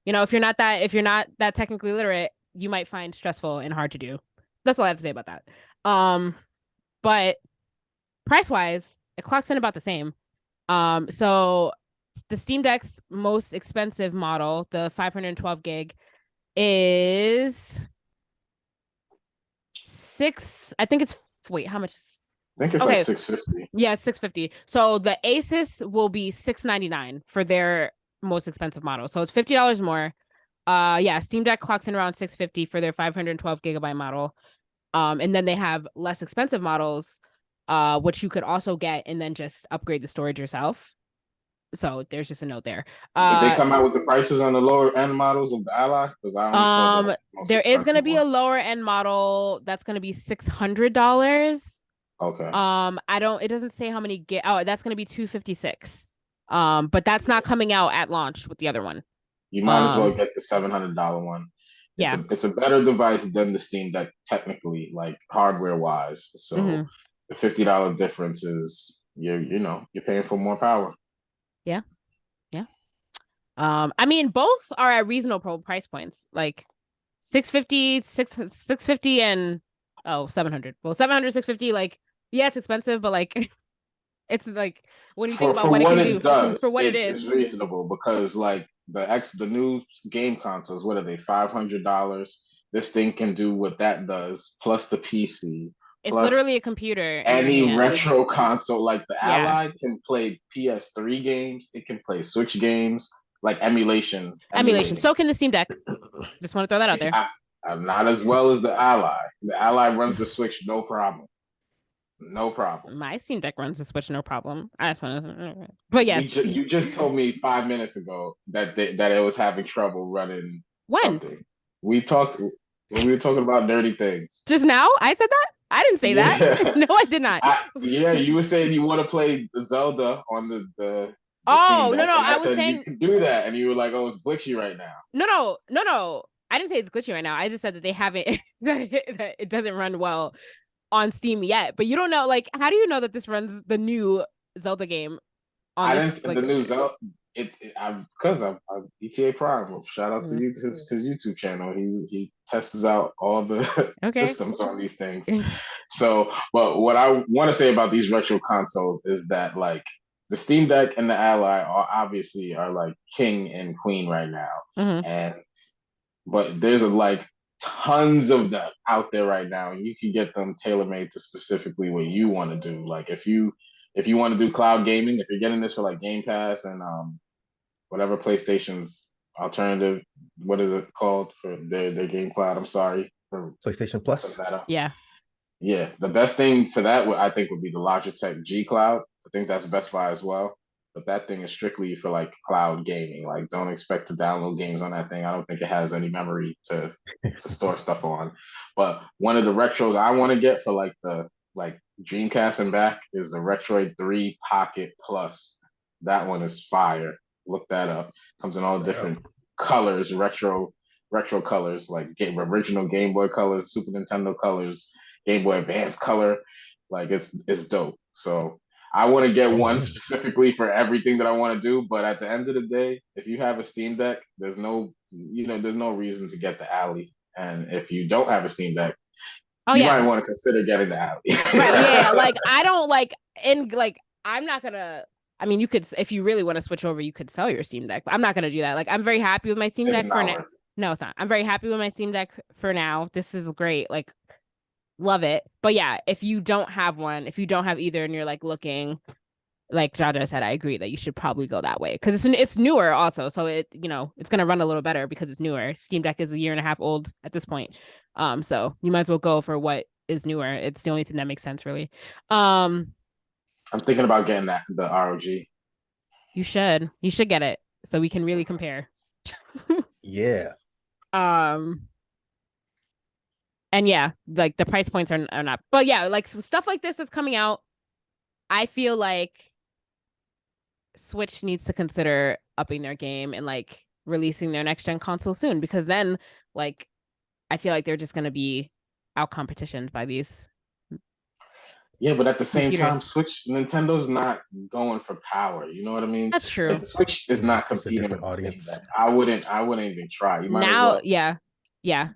if you're not that technically literate, you might find stressful and hard to do. That's all I have to say about that. But price wise, it clocks in about the same. So the Steam Deck's most expensive model, the 512 gig, is I think it's, wait, how much? I think it's like $650. Yeah, $650. So the Asus will be $699 for their most expensive model. So it's $50 more. Yeah, Steam Deck clocks in around $650 for their 512 gigabyte model. And then they have less expensive models, which you could also get and then just upgrade the storage yourself. So there's just a note there. Did they come out with the prices on the lower end models of the Ally? Because I only saw the most there is going to be one. a lower end model that's going to be $600. Okay. It doesn't say how many that's going to be $256. But that's not coming out at launch with the other one. You might as well get the $700 one. It's a better device than the Steam Deck technically, like hardware wise. So the $50 difference is you're paying for more power. Yeah. Yeah. I mean, both are at reasonable price points, like $650 and 700. Well, 700, 650, like, yeah, it's expensive, but like it's like when you think about what it can do for what it is, it's reasonable because like the new game consoles, what are they, $500? This thing can do what that does, plus the PC. It's literally a computer. Any retro console, like the Ally, can play PS3 games. It can play Switch games, like emulation. So can the Steam Deck. Just want to throw that out there. Not as well as the Ally. The Ally runs the Switch, no problem. No problem. My Steam Deck runs the Switch, no problem. I just want to, but yes, you just told me 5 minutes ago that it was having trouble running. When? Something. We talked when we were talking about dirty things. Just now, I said that. I didn't say that. No, I did not. You were saying you want to play Zelda on the oh, no, I was saying you can do that, and you were like, "Oh, it's glitchy right now." No. I didn't say it's glitchy right now. I just said that they haven't that it doesn't run well on Steam yet. But you don't know, like, how do you know that this runs the new Zelda game on the new Zelda. Because I'm ETA Prime. Shout out to his YouTube channel. He tests out all the systems on these things. So, but what I want to say about these retro consoles is that like the Steam Deck and the Ally are obviously are like king and queen right now, and but there's like tons of them out there right now, and you can get them tailor made to specifically what you want to do. Like if you want to do cloud gaming, if you're getting this for like Game Pass and whatever PlayStation's alternative, what is it called for their game cloud? I'm sorry for PlayStation Plus. that up. Yeah. Yeah, the best thing for that I think would be the Logitech G Cloud. I think that's Best Buy as well. But that thing is strictly for like cloud gaming. Like, don't expect to download games on that thing. I don't think it has any memory to store stuff on. But one of the retros I want to get for like the like Dreamcast and back is the Retroid 3 Pocket Plus. That one is fire. Look that up. Comes in all different colors, retro colors, like original Game Boy colors, Super Nintendo colors, Game Boy Advance color. Like it's dope. So I want to get one specifically for everything that I want to do. But at the end of the day, if you have a Steam Deck, there's no reason to get the Ally. And if you don't have a Steam Deck, you might want to consider getting the Ally. Right. Yeah. Like I don't like I'm not gonna. I mean, you could, if you really want to switch over, you could sell your Steam Deck. But I'm not gonna do that. Like I'm very happy with my Steam Deck for now. No, it's not. I'm very happy with my Steam Deck for now. This is great. Like, love it. But yeah, if you don't have one, if you don't have either, and you're like looking, like Jaja said, I agree that you should probably go that way because it's newer also. So it's gonna run a little better because it's newer. Steam Deck is a year and a half old at this point. So you might as well go for what is newer. It's the only thing that makes sense, really. I'm thinking about getting the ROG. You should get it so we can really compare. Yeah. And yeah, like the price points are not, but yeah, like some stuff like this is coming out. I feel like Switch needs to consider upping their game and like releasing their next gen console soon, because then like I feel like they're just gonna be out competitioned by these. Yeah, but at the same time, Nintendo's not going for power. You know what I mean? That's true. Like, Switch is not competing with the Steam Deck. I wouldn't even try. You might now, as well. Yeah.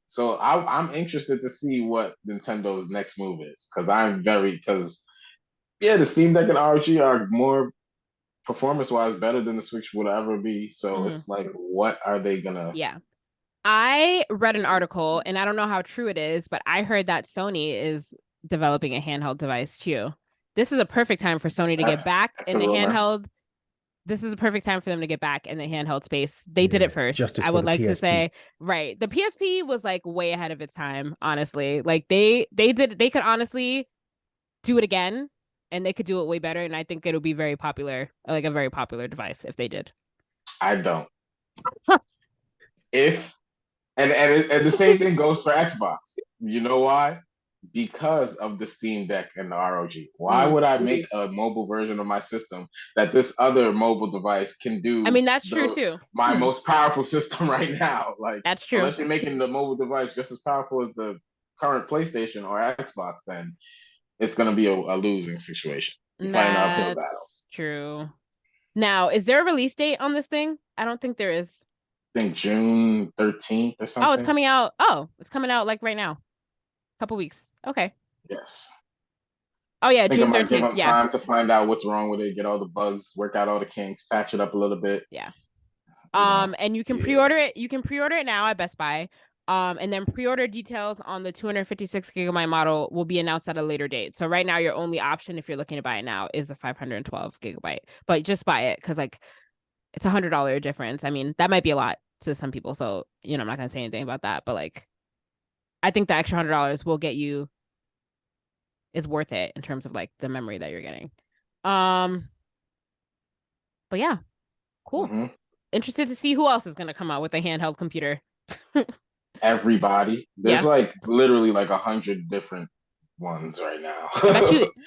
So I'm interested to see what Nintendo's next move is, because the Steam Deck and ROG are more performance-wise better than the Switch would ever be. So it's like, what are they gonna? Yeah. I read an article, and I don't know how true it is, but I heard that Sony is developing a handheld device too. This is a perfect time for Sony to get back in the handheld. This is a perfect time for them to get back in the handheld space. They did it first. I would like to say, right. The PSP was like way ahead of its time, honestly. Like they could honestly do it again, and they could do it way better. And I think it'll be very popular, like a very popular device if they did. I don't. And the same thing goes for Xbox. You know why? Because of the Steam Deck and the ROG. Why would I make a mobile version of my system that this other mobile device can do? I mean, that's true too. My most powerful system right now. Like, that's true. Unless you're making the mobile device just as powerful as the current PlayStation or Xbox, then it's going to be a losing situation. You find an uphill battle. That's true. Now, is there a release date on this thing? I don't think there is. I think June 13th or something. Oh, it's coming out. Oh, it's coming out like right now. Couple weeks. Okay. Yes. Oh yeah, June 13th. Give them time to find out what's wrong with it, get all the bugs, work out all the kinks, patch it up a little bit. Yeah. And you can pre-order it. You can pre-order it now at Best Buy. And then pre-order details on the 256 gigabyte model will be announced at a later date. So right now, your only option if you're looking to buy it now is the 512 gigabyte. But just buy it because like it's $100 difference. I mean, that might be a lot to some people. So I'm not gonna say anything about that. But like, I think the extra $100 will get you is worth it in terms of like the memory that you're getting. But yeah, cool. Interested to see who else is gonna come out with a handheld computer. Everybody. There's like literally like 100 different ones right now.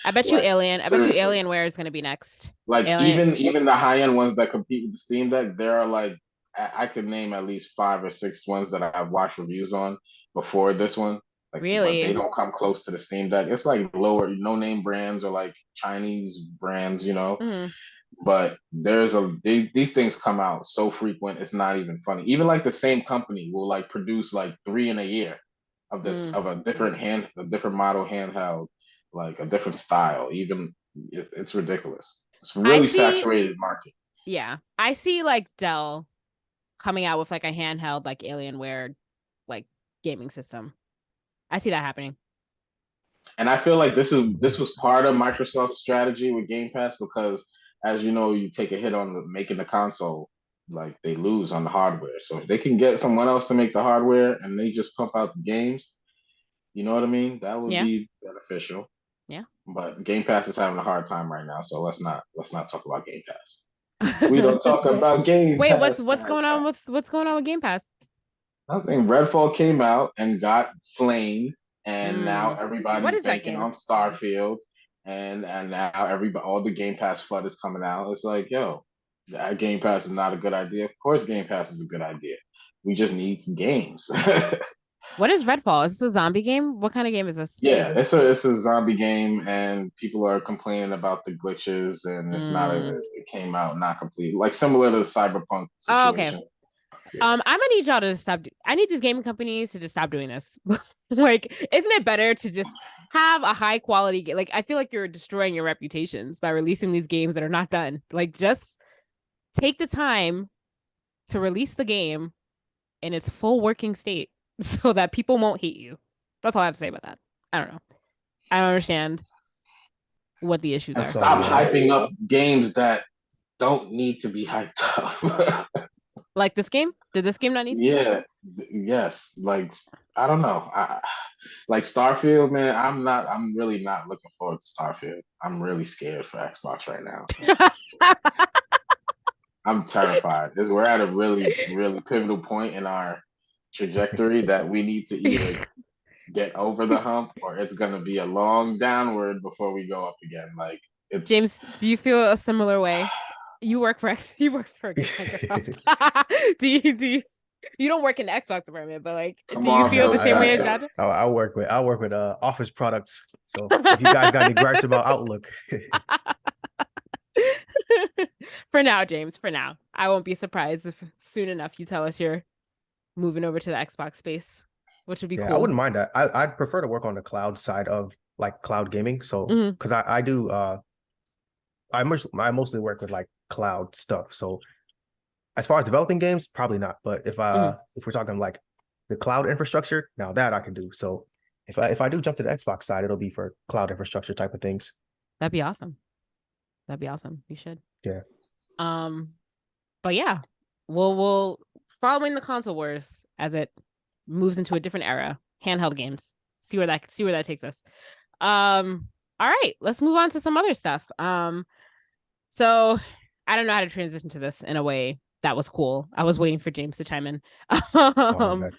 I bet you Alienware is gonna be next. Like even the high end ones that compete with the Steam Deck, there are like I could name at least 5 or 6 ones that I've watched reviews on before this one. Like, really? But they don't come close to the Steam Deck. It's like lower, no name brands or like Chinese brands, But these things come out so frequent, it's not even funny. Even like the same company will like produce like 3 in a year of a different model handheld, like a different style. Even it's ridiculous. It's a really saturated market. Yeah. I see like Dell coming out with like a handheld like Alienware like gaming system. I see that happening. And I feel like this was part of Microsoft's strategy with Game Pass because, as you know, you take a hit on making the console, like they lose on the hardware. So if they can get someone else to make the hardware and they just pump out the games, you know what I mean? That would be beneficial. Yeah. But Game Pass is having a hard time right now, so let's not talk about Game Pass. We don't talk about Game Wait, Pass. what's going on with Game Pass? I think Redfall came out and got flamed, and now everybody's banking on Starfield, and now all the Game Pass flood is coming out. It's like, yo, that Game Pass is not a good idea. Of course, Game Pass is a good idea. We just need some games. What is Redfall? Is this a zombie game? What kind of game is this? Yeah, it's a zombie game, and people are complaining about the glitches, and it came out not complete, like similar to the Cyberpunk situation. Oh, okay. I'm gonna need y'all to stop. I need these gaming companies to just stop doing this. Like, isn't it better to just have a high quality game? Like, I feel like you're destroying your reputations by releasing these games that are not done. Like, just take the time to release the game in its full working state so that people won't hate you. That's all I have to say about that. I don't know. I don't understand what the issues are. Stop hyping up games that don't need to be hyped up. Like this game? Did this game not need to? Yeah. Yes. Like, I don't know. Like Starfield, man, I'm really not looking forward to Starfield. I'm really scared for Xbox right now. I'm terrified. We're at a really, really pivotal point in our trajectory that we need to either get over the hump or it's gonna be a long downward before we go up again. Like, it's James, do you feel a similar way? You work for Microsoft. do you don't work in the Xbox department, but like, do you feel the same way as Jaja? I work with Office products. So if you guys got any gripes about Outlook. For now, James, for now. I won't be surprised if soon enough you tell us you're moving over to the Xbox space, which would be cool. I wouldn't mind that. I'd prefer to work on the cloud side of like cloud gaming. So because I do I mostly work with like cloud stuff. So as far as developing games, probably not. But if we're talking like the cloud infrastructure, now that I can do. So if I do jump to the Xbox side, it'll be for cloud infrastructure type of things. That'd be awesome. That'd be awesome. You should. Yeah. But yeah, we'll following the console wars as it moves into a different era. Handheld games. See where that takes us. All right, let's move on to some other stuff. So I don't know how to transition to this in a way that was cool. I was waiting for James to chime in. But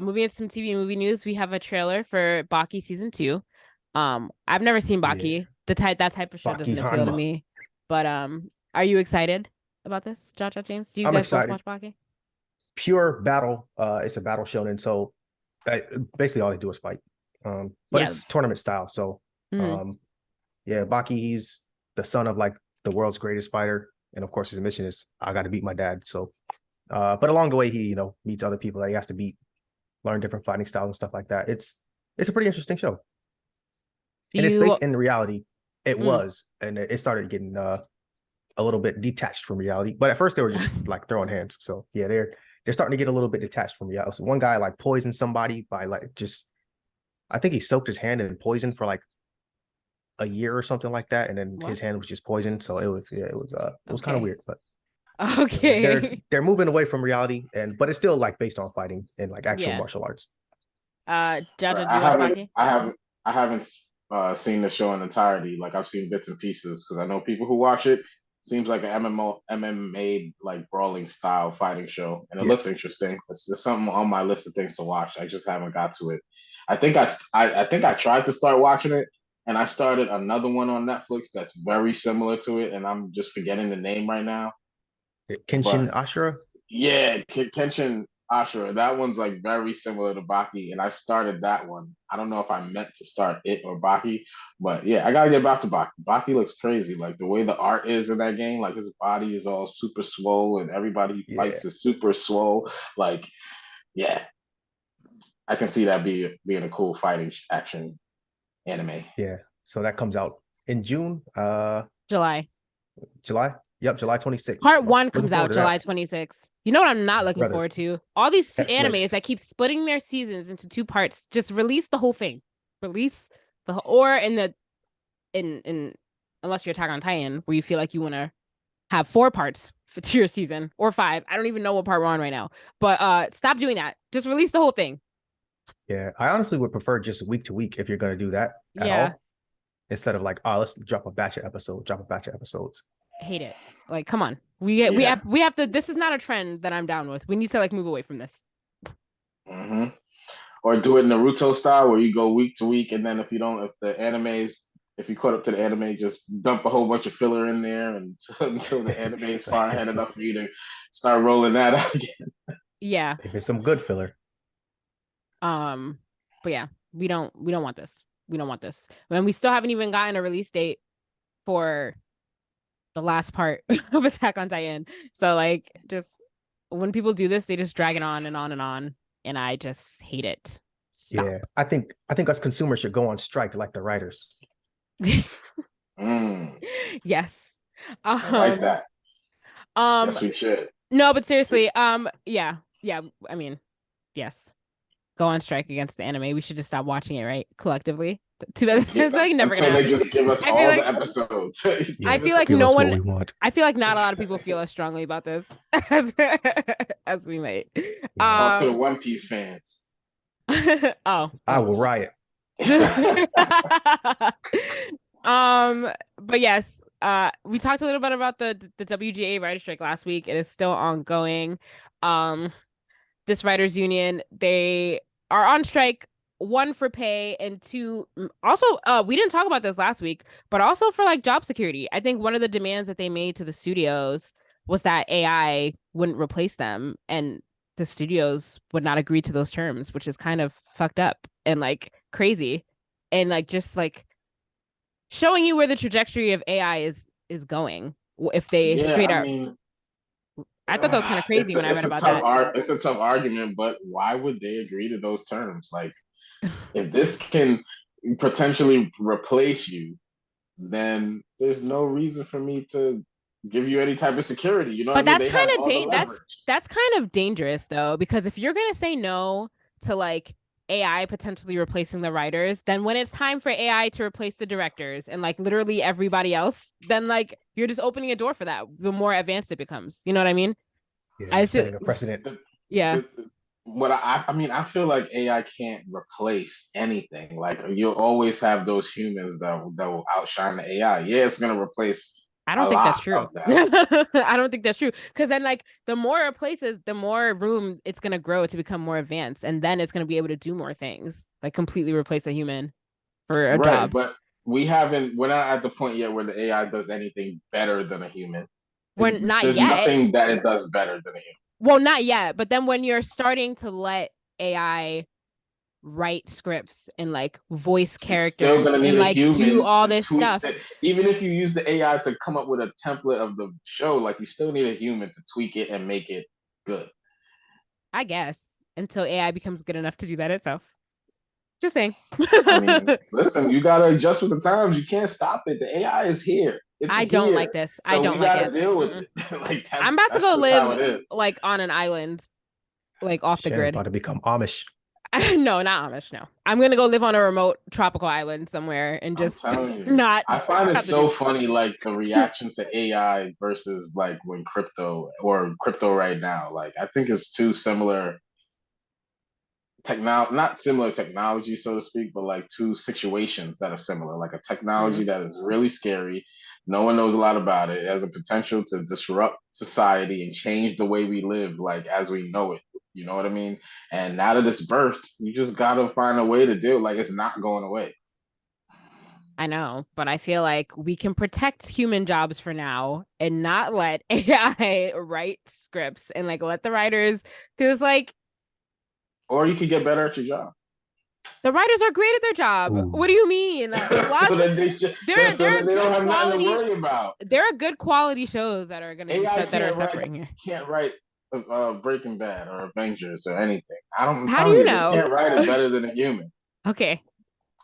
moving into some TV and movie news, we have a trailer for Baki season 2. I've never seen Baki. Yeah. That type of show doesn't appeal to me. But are you excited about this, Jaja, James? Do you guys both watch Baki? Pure battle. It's a battle shonen, so basically all they do is fight. But it's tournament style. So Baki, he's the son of like the world's greatest fighter, and of course his mission is I got to beat my dad. So but along the way he meets other people that he has to beat, learn different fighting styles and stuff like that. It's a pretty interesting show. And it's based in reality. It was, and it started getting a little bit detached from reality. But at first they were just like throwing hands. So yeah, they're starting to get a little bit detached from reality. So one guy like poisoned somebody by like I think he soaked his hand in poison for like a year or something like that, and then his hand was just poisoned. So it was kind of weird. But they're moving away from reality, but it's still like based on fighting and like actual martial arts. Jaja, do you watch Baki? I haven't seen the show in entirety. Like I've seen bits and pieces because I know people who watch it. Seems like an MMA like brawling style fighting show, and it looks interesting. It's something on my list of things to watch. I just haven't got to it. I think I tried to start watching it, and I started another one on Netflix that's very similar to it, and I'm just forgetting the name right now. Kenshin Ashura? Yeah, Kenshin Ashura. That one's like very similar to Baki, and I started that one. I don't know if I meant to start it or Baki, but yeah, I gotta get back to Baki. Baki looks crazy. Like the way the art is in that game, like his body is all super swole, and everybody he fights is super swole. Like, yeah, I can see that being a cool fighting action anime. Yeah, so that comes out in June. July. Yep, July 26th. Part So 1 comes out July 26th. You know what I'm not looking forward to? All these animes that keep splitting their seasons into 2 parts. Just release the whole thing. Release the whole, or in unless you're Attack on Titan, where you feel like you want to have 4 parts to your season, or 5. I don't even know what part we're on right now. But stop doing that. Just release the whole thing. Yeah, I honestly would prefer just week to week if you're going to do that at all. Instead of like, oh, let's drop a batch of episodes. Hate it. Like, come on. We have to. This is not a trend that I'm down with. We need to like move away from this. Mm-hmm. Or do it Naruto style, where you go week to week, and then if you caught up to the anime, just dump a whole bunch of filler in there until the anime is far ahead enough for you to start rolling that out again. Yeah. If it's some good filler. But yeah, we don't want this. We don't want this. And we still haven't even gotten a release date for the last part of Attack on Titan. So like, just when people do this, they just drag it on and on and on, and I just hate it. Stop. Yeah, I think us consumers should go on strike like the writers. Yes. I like that. Yes, we should. No, but seriously, yeah. I mean, yes. Go on strike against the anime. We should just stop watching it, right? Collectively. It's like never gonna happen. They just give us all the episodes. I feel like no one. I feel like not a lot of people feel as strongly about this as we might. Talk to the One Piece fans. Oh, I will riot. But yes, we talked a little bit about the WGA writer strike last week. It is still ongoing. This writers union, they are on strike, 1 for pay, and 2 also, we didn't talk about this last week, but also for like job security. I think one of the demands that they made to the studios was that AI wouldn't replace them, and the studios would not agree to those terms, which is kind of fucked up and like crazy, and like just like showing you where the trajectory of AI is going. If they straight up, I thought that was kind of crazy when I read about that. It's a tough argument, but why would they agree to those terms? Like, if this can potentially replace you, then there's no reason for me to give you any type of security. You know, but that's kind of that's kind of dangerous though, because if you're gonna say no to like AI potentially replacing the writers, then when it's time for AI to replace the directors and like literally everybody else, then like you're just opening a door for that. The more advanced it becomes, you know what I mean? Yeah, setting a precedent. Yeah. I feel like AI can't replace anything. Like, you'll always have those humans that will outshine the AI. Yeah, it's gonna replace. I don't think that's true. I don't think that's true. Because then, like, the more it replaces, the more room it's going to grow to become more advanced. And then it's going to be able to do more things, like completely replace a human for a job. But we're not at the point yet where the AI does anything better than a human. There's nothing that it does better than a human. Well, not yet. But then when you're starting to let AI write scripts and like voice characters and like do all this stuff, even if you use the AI to come up with a template of the show, like, you still need a human to tweak it and make it good, I guess, until AI becomes good enough to do that itself. Just saying. I mean, listen, you gotta adjust with the times. You can't stop it. The AI is here. I don't like this. So I don't like it. Deal with it. Like, I'm about to go live like on an island, like off the grid. About to become Amish. No, not Amish. No, I'm gonna go live on a remote tropical island somewhere and just not. I find it so funny, like the reaction to AI versus like when crypto right now. Like, I think it's two similar not similar technology, so to speak, but like two situations that are similar. Like a technology that is really scary. No one knows a lot about it. It has a potential to disrupt society and change the way we live, like as we know it. You know what I mean? And now that it's birthed, you just gotta find a way to do it. Like, it's not going away. I know, but I feel like we can protect human jobs for now and not let AI write scripts and like let the writers, because like, or you could get better at your job. The writers are great at their job. Ooh. What do you mean? So then they don't have nothing to worry about. There are good quality shows that are going to be that are separating here. Can't write Breaking Bad or Avengers or anything. How do you know? They can't write it better than a human. Okay.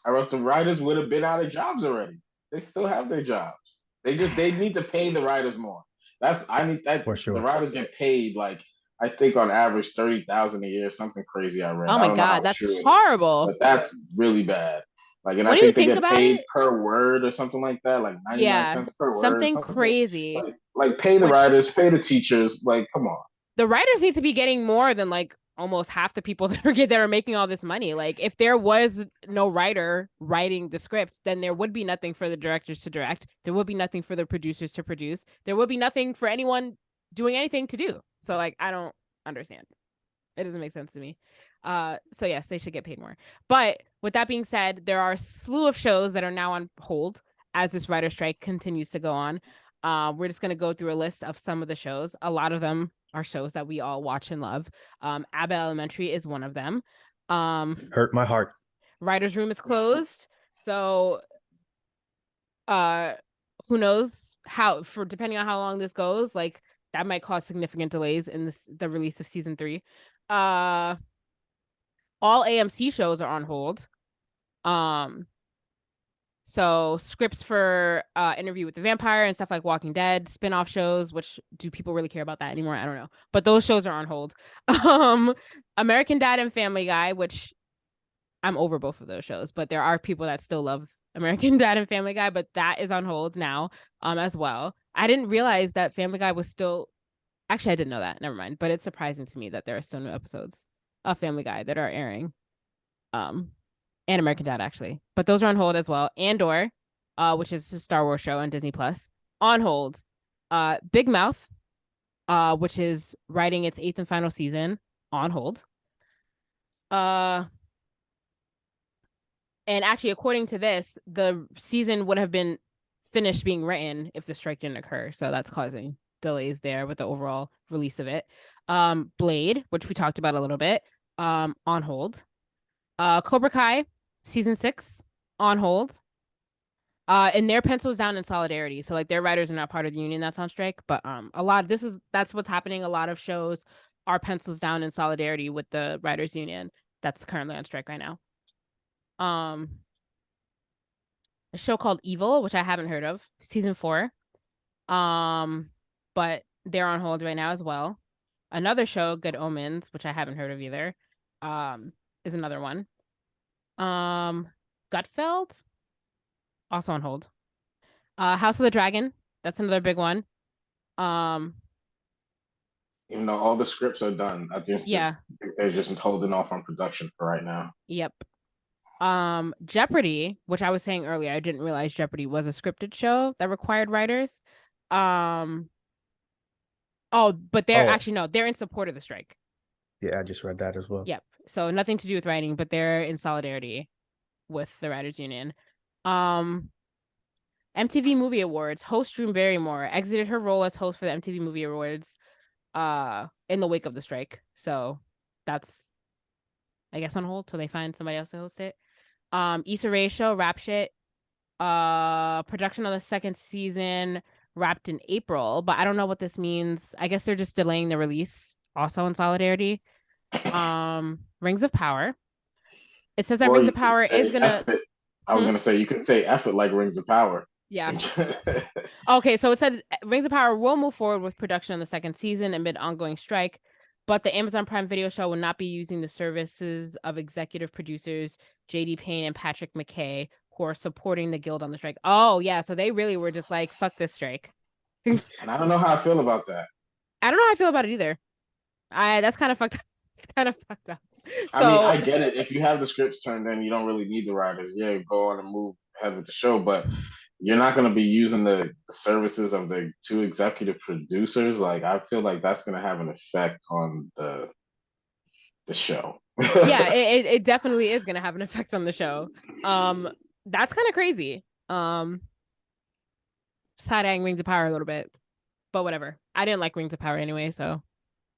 Or else the writers would have been out of jobs already. they still have their jobs. They need to pay the writers more. I need that For sure. the writers get paid like I think on average 30,000 a year, something crazy I read. Oh I my don't know how God, that's true it is, horrible. but that's really bad. Like, and What I do you think they think get about paid it? per word or something like that, like 99 Yeah, cents per word, something something crazy. like pay the Which writers, pay the teachers. Like, come on. the writers need to be getting more than like almost half the people that are making all this money. Like if there was no writer writing the scripts, then there would be nothing for the directors to direct. There would be nothing for the producers to produce. There would be nothing for anyone doing anything to do. So like I don't understand. It doesn't make sense to me. So yes, they should get paid more. But with that being said, there are a slew of shows that are now on hold as this writer strike continues to go on. We're just going to go through a list of some of the shows. A lot of them are shows that we all watch and love. Abbott Elementary is one of them. Hurt my heart. Writer's Room is closed. So who knows depending on how long this goes, like that might cause significant delays in the release of season 3. All AMC shows are on hold. So scripts for Interview with the Vampire and stuff like Walking Dead, spin-off shows, which do people really care about that anymore? I don't know. But those shows are on hold. American Dad and Family Guy, which I'm over both of those shows, but there are people that still love American Dad and Family Guy, but that is on hold now as well. I didn't realize that Family Guy was still actually, I didn't know that. Never mind. But it's surprising to me that there are still new episodes of Family Guy that are airing. And American Dad, actually. But those are on hold as well. Andor, which is a Star Wars show on Disney Plus, on hold. Big Mouth, which is writing its 8th and final season, on hold. And actually, according to this, the season would have been finished being written if the strike didn't occur. So that's causing delays there with the overall release of it. Blade, which we talked about a little bit, on hold. Cobra Kai season 6 on hold. And their pencils down in solidarity. So like their writers are not part of the union that's on strike, but that's what's happening. A lot of shows are pencils down in solidarity with the writers union that's currently on strike right now. A show called Evil, which I haven't heard of, season 4. But they're on hold right now as well. Another show, Good Omens, which I haven't heard of either, is another one. Gutfeld, also on hold. House of the Dragon, that's another big one. Even though all the scripts are done, I think they're just holding off on production for right now. Yep. Jeopardy, which I was saying earlier, I didn't realize Jeopardy was a scripted show that required writers. But they're in support of the strike. Yeah, I just read that as well. Yep. So nothing to do with writing, but they're in solidarity with the writers union. MTV Movie Awards host Drew Barrymore exited her role as host for the MTV Movie Awards in the wake of the strike. So that's, I guess, on hold till they find somebody else to host it. Issa Rae show Rap Shit, production of the 2nd season wrapped in April, but I don't know what this means. I guess they're just delaying the release, also in solidarity. Rings of Power. It says that Rings of Power is gonna. I was gonna say you could say F it like Rings of Power. Yeah. Okay, so it said Rings of Power will move forward with production on the 2nd season amid ongoing strike, but the Amazon Prime Video show will not be using the services of executive producers J.D. Payne and Patrick McKay, who are supporting the guild on the strike. Oh, yeah, so they really were just like, fuck this strike. And I don't know how I feel about that. I don't know how I feel about it either. That's kind of fucked up. It's kind of fucked up. So, I mean, I get it. If you have the scripts turned in, you don't really need the writers. Yeah, go on and move ahead with the show, but you're not going to be using the services of the 2 executive producers. Like, I feel like that's going to have an effect on the show. Yeah, it definitely is going to have an effect on the show. That's kind of crazy. Side-eyeing Rings of Power a little bit, but whatever. I didn't like Rings of Power anyway, so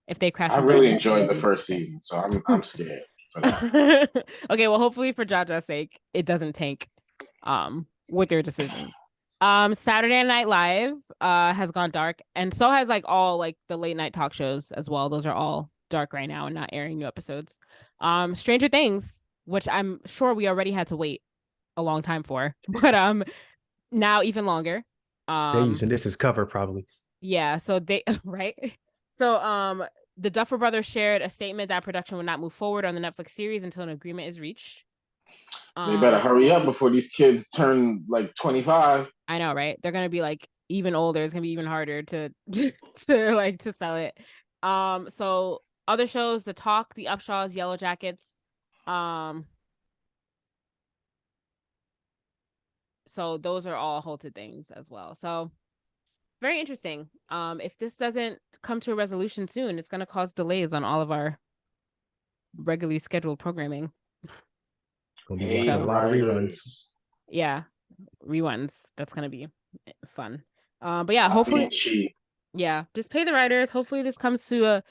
if they crash, I really enjoyed the 1st season, so I'm scared for that. Okay, well, hopefully for Jaja's sake, it doesn't tank with their decision. Saturday Night Live has gone dark, and so has like all like the late night talk shows as well. Those are all dark right now and not airing new episodes. Stranger Things, which I'm sure we already had to wait a long time for, but now even longer. They're using this as cover, probably. Yeah, so they right. So the Duffer Brothers shared a statement that production would not move forward on the Netflix series until an agreement is reached. They better hurry up before these kids turn like 25. I know, right? They're gonna be like even older. It's gonna be even harder to to sell it. So other shows, The Talk, The Upshaws, Yellow Jackets. So those are all halted things as well. So it's very interesting. If this doesn't come to a resolution soon, it's gonna cause delays on all of our regularly scheduled programming. Gonna be watching a lot of reruns. Yeah, reruns. That's gonna be fun. But yeah, hopefully, yeah, just pay the writers. Hopefully, this comes to a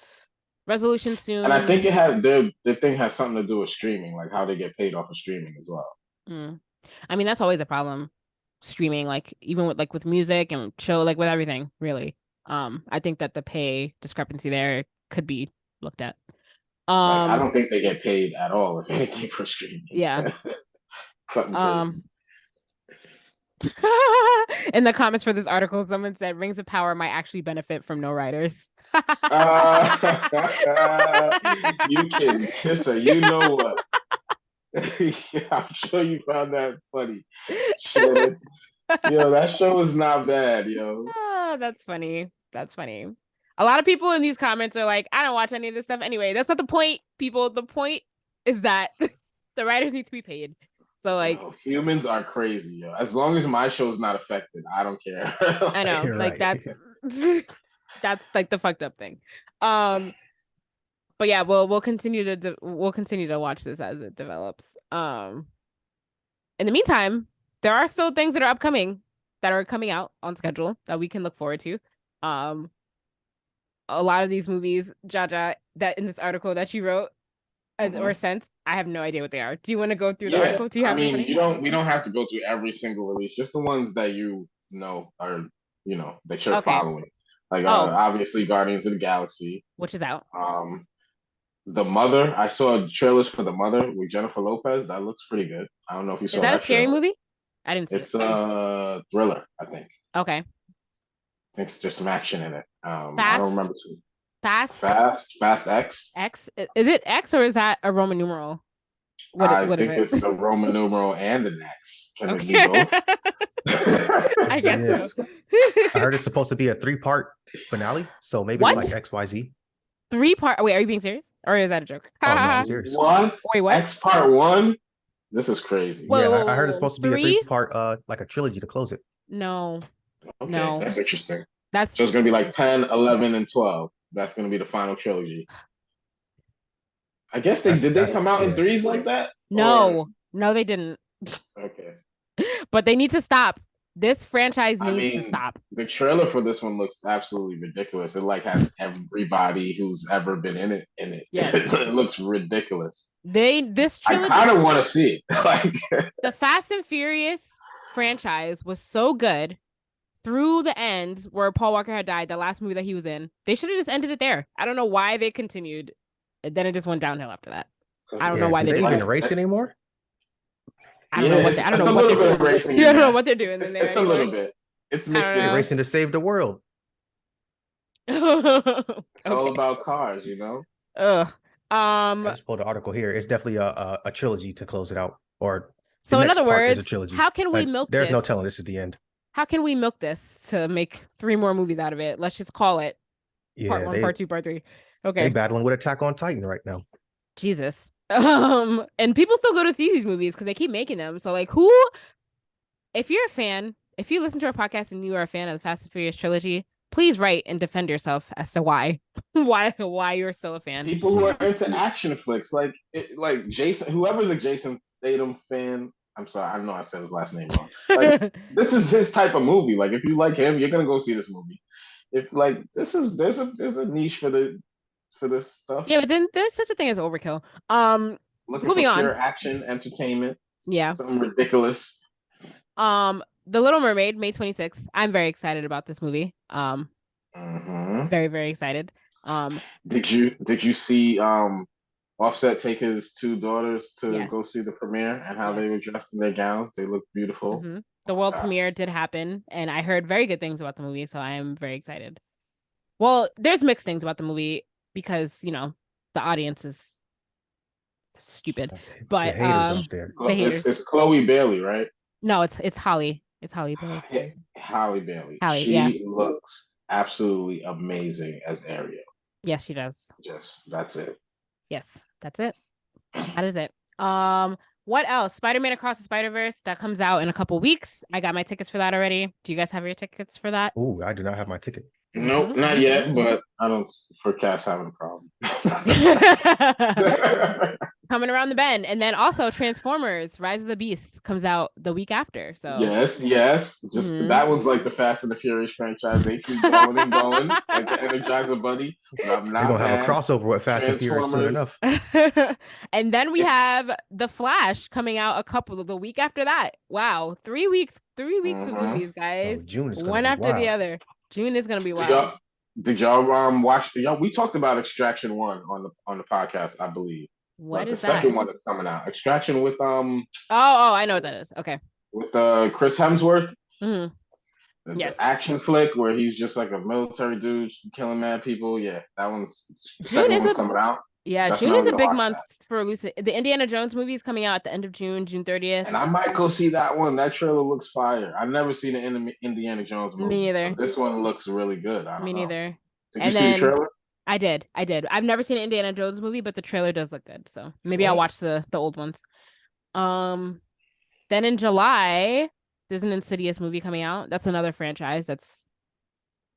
resolution soon. And I think it has the thing has something to do with streaming, like how they get paid off of streaming as well. I mean, that's always a problem. Streaming, like even with music and show, like with everything, really. I think that the pay discrepancy there could be looked at. Like, I don't think they get paid at all, if anything, for streaming. Yeah. Something crazy. In the comments for this article, someone said Rings of Power might actually benefit from no writers. You can kiss her. You know what? I'm sure you found that funny. Shit. Yo, that show is not bad, yo. Oh, that's funny. That's funny. A lot of people in these comments are like, I don't watch any of this stuff anyway. That's not the point, people. The point is that the writers need to be paid. So like, yo, humans are crazy, yo. As long as my show's not affected, I don't care. I know, like right. that's like the fucked up thing. But yeah, we'll continue to watch this as it develops. In the meantime, there are still things that are upcoming that are coming out on schedule that we can look forward to. A lot of these movies, Jaja, that in this article that you wrote or sent, I have no idea what they are. Do you want to go through the article? Do you have? I mean, we don't have to go through every single release. Just the ones that are that you're following. Like obviously Guardians of the Galaxy, which is out. The Mother. I saw trailers for The Mother with Jennifer Lopez. That looks pretty good. I don't know if you saw that. Is that a scary movie? I didn't see it. It's a thriller, I think. Okay. I think there's some action in it. I don't remember too. Fast X. X. Is it X or is that a Roman numeral? I think it's a Roman numeral and an X. Can it be both? I guess so. I heard it's supposed to be a 3-part finale, so maybe it's like XYZ. 3-part. Wait, are you being serious? Or is that a joke? Oh, no, I'm serious. What? Wait, what? X part 1? This is crazy. Yeah, I heard it's supposed to be a 3-part, like a trilogy to close it. No. Okay, no. That's interesting. So it's going to be like 10, 11, and 12. That's going to be the final trilogy. I guess did they come out in threes like that? No, they didn't. Okay. But they need to stop. This franchise needs to stop. The trailer for this one looks absolutely ridiculous. It like has everybody who's ever been in it. Yes. It looks ridiculous. This trilogy, I kind of want to see it. Like the Fast and Furious franchise was so good through the end where Paul Walker had died, the last movie that he was in. They should have just ended it there. I don't know why they continued. Then it just went downhill after that. I don't know why they even race anymore. I don't know what I don't know what they're doing. I don't know what they're doing. It's a little bit. It's mixed. They're racing to save the world. It's all about cars, you know. I just pulled the article here. It's definitely a trilogy to close it out. Or so in other words, a trilogy. How can we milk this? There's no telling this is the end. How can we milk this to make 3 more movies out of it? Let's just call it part 1, part 2, part 3. Okay. They're battling with Attack on Titan right now. Jesus. And people still go to see these movies because they keep making them. So like if you're a fan, if you listen to our podcast and you are a fan of the Fast and Furious trilogy, please write and defend yourself as to why you're still a fan. People who are into action flicks, like Jason, whoever's a Jason Statham fan. I'm sorry, I know I said his last name wrong. Like, this is his type of movie. Like, if you like him, you're gonna go see this movie. If like there's a niche for this stuff. Yeah, but then there's such a thing as overkill. Moving for pure action entertainment. Yeah, something ridiculous. The Little Mermaid, May 26th. I'm very excited about this movie. Very, very excited. Did you see Offset take his 2 daughters to go see the premiere and how they were dressed in their gowns? They look beautiful. The world premiere did happen, and I heard very good things about the movie, so I am very excited. Well, there's mixed things about the movie because, you know, the audience is stupid. But the haters out there. the haters. It's Chloe Bailey, right? No, it's Holly. It's Holly Bailey. Halle Bailey. Holly, she looks absolutely amazing as Ariel. Yes, she does. Just that's it. Yes, that's it. That is it. What else? Spider-Man Across the Spider-Verse that comes out in a couple weeks. I got my tickets for that already. Do you guys have your tickets for that? Oh, I do not have my ticket. Nope, not yet, but I don't forecast having a problem. Coming around the bend. And then also Transformers Rise of the Beasts comes out the week after. So yes. Just that one's like the Fast and the Furious franchise. They keep going and going, like the Energizer Bunny. They're gonna have a crossover with Fast and Furious soon enough. And then we have The Flash coming out the week after that. Wow, 3 weeks of movies, guys. June is one after the other. June is gonna be wild. Did y'all watch? We talked about Extraction 1 on the podcast, I believe. What is the that? second one is coming out. Extraction with Oh, I know what that is. Okay. With Chris Hemsworth. Mm-hmm. The action flick where he's just like a military dude killing mad people. Yeah, that one's the second one's coming out. Yeah, Definitely June is a big month for releasing. The Indiana Jones movie is coming out at the end of June 30th. And I might go see that one. That trailer looks fire. I've never seen an Indiana Jones movie. Me neither. This one looks really good. Me neither. Did you see the trailer? I did. I've never seen an Indiana Jones movie, but the trailer does look good. So maybe I'll watch the old ones. Then in July, there's an Insidious movie coming out. That's another franchise that's,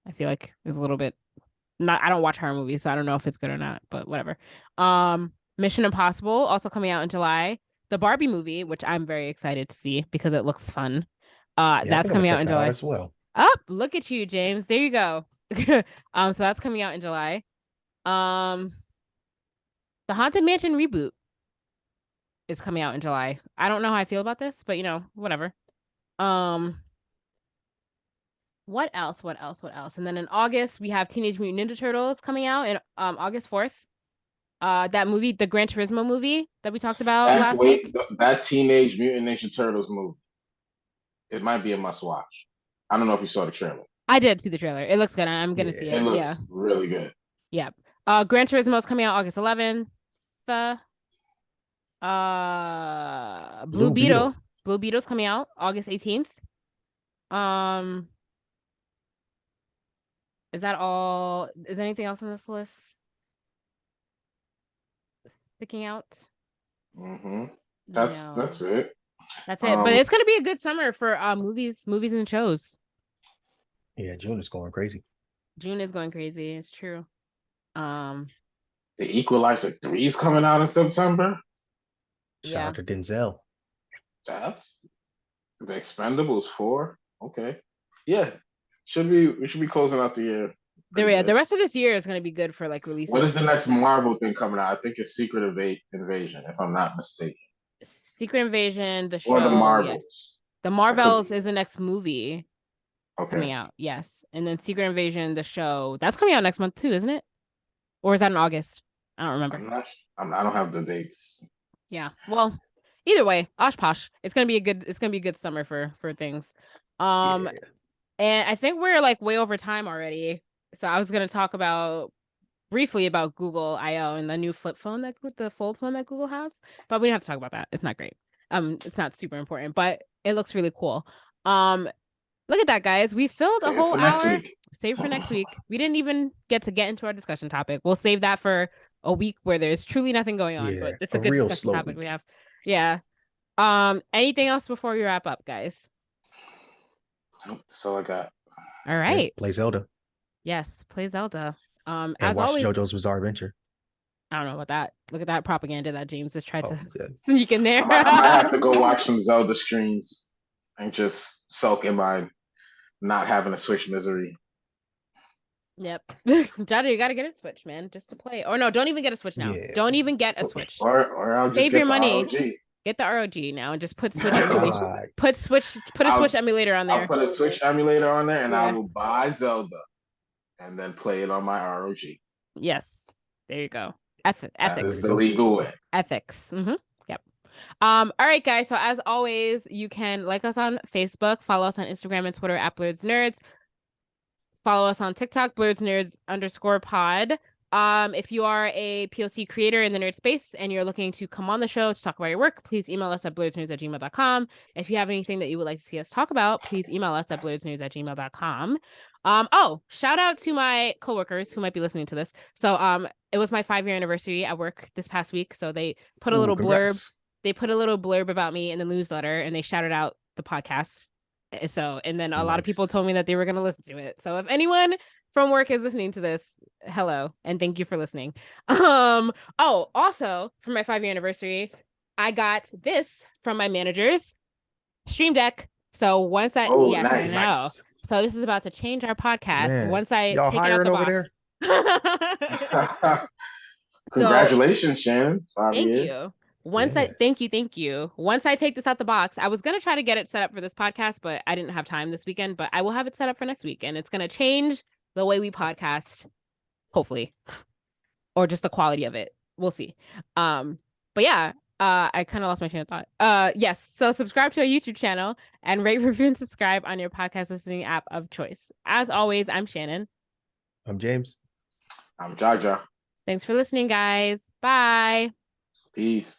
I feel like, is a little bit not. I don't watch horror movies, so I don't know if it's good or not. But whatever. Mission Impossible also coming out in July. The Barbie movie, which I'm very excited to see because it looks fun. That's coming out in July as well. Look at you, James. There you go. So that's coming out in July. The Haunted Mansion reboot is coming out in July. I don't know how I feel about this, but whatever. What else? And then in August we have Teenage Mutant Ninja Turtles coming out in August 4th. That movie, the Gran Turismo movie that we talked about last week. That Teenage Mutant Ninja Turtles movie. It might be a must watch. I don't know if you saw the trailer. I did see the trailer. It looks good. I'm gonna see it. It looks really good. Yeah. Gran Turismo is coming out August 11th. Blue Beetle. Blue Beetle's coming out August 18th. Is that all? Is anything else on this list sticking out? That's it. That's it. But it's gonna be a good summer for movies and shows. Yeah, June is going crazy. It's true. The Equalizer 3 is coming out in September. Shout out to Denzel. That's the Expendables 4. Okay. Yeah. We should be closing out the year. The rest of this year is gonna be good for like releases. What is the next Marvel thing coming out? I think it's Secret Invasion, if I'm not mistaken. Secret Invasion, the show. Or the Marvels. Yes. The Marvels is the next movie. Okay. Coming out, yes. And then Secret Invasion, the show, that's coming out next month too, isn't it? Or is that in August? I don't remember. I don't have the dates. Yeah. Well, either way, osh posh. It's gonna be a good summer for things. And I think we're like way over time already. So I was gonna talk briefly about Google I/O and the new flip phone the fold phone that Google has, but we don't have to talk about that. It's not great. It's not super important, but it looks really cool. Look at that, guys. We filled a whole hour. Save for next week. We didn't even get into our discussion topic. We'll save that for a week where there's truly nothing going on, but it's a good discussion topic we have. Yeah. Anything else before we wrap up, guys? Nope, that's all I got. All right. Yeah, play Zelda. Yes, play Zelda. And as watch always, JoJo's Bizarre Adventure. I don't know about that. Look at that propaganda that James has tried to sneak in there. I might have to go watch some Zelda streams and just soak in my not having a Switch misery. Yep. Jaja, you gotta get a Switch, man, just to play. Or no, don't even get a Switch now. Yeah. Don't even get a Switch. Or I'll just save your money. ROG. Get the ROG now and just put Switch emulation. Put a Switch emulator on there. I'll put a Switch emulator on there and I will buy Zelda and then play it on my ROG. Yes. There you go. Ethics. That is the legal way. Ethics. Mm-hmm. Yep. All right, guys. So as always, you can like us on Facebook, follow us on Instagram and Twitter at Blerdsnerds. Follow us on TikTok, Blerdsnerds_pod. If you are a POC creator in the nerd space and you're looking to come on the show to talk about your work, please email us at blerdsnerds@gmail.com. If you have anything that you would like to see us talk about, please email us at blerdsnerds@gmail.com. Shout out to my coworkers who might be listening to this. So it was my 5-year anniversary at work this past week. So they put a little blurb. They put a little blurb about me in the newsletter and they shouted out the podcast. So, and then a lot of people told me that they were going to listen to it. So if anyone from work is listening to this, hello, and thank you for listening. Also for my 5-year anniversary, I got this from my managers, Stream Deck. So once I, nice. I know. So this is about to change our podcast. Man. Once I y'all take it out the box. Congratulations, Shannon. 5 thank years. you. Thank you. Once I take this out the box, I was going to try to get it set up for this podcast, but I didn't have time this weekend, but I will have it set up for next week and it's going to change the way we podcast, hopefully, or just the quality of it. We'll see. But yeah, I kind of lost my train of thought. Yes. So subscribe to our YouTube channel and rate, review, and subscribe on your podcast listening app of choice. As always, I'm Shannon. I'm James. I'm Jaja. Thanks for listening, guys. Bye. Peace.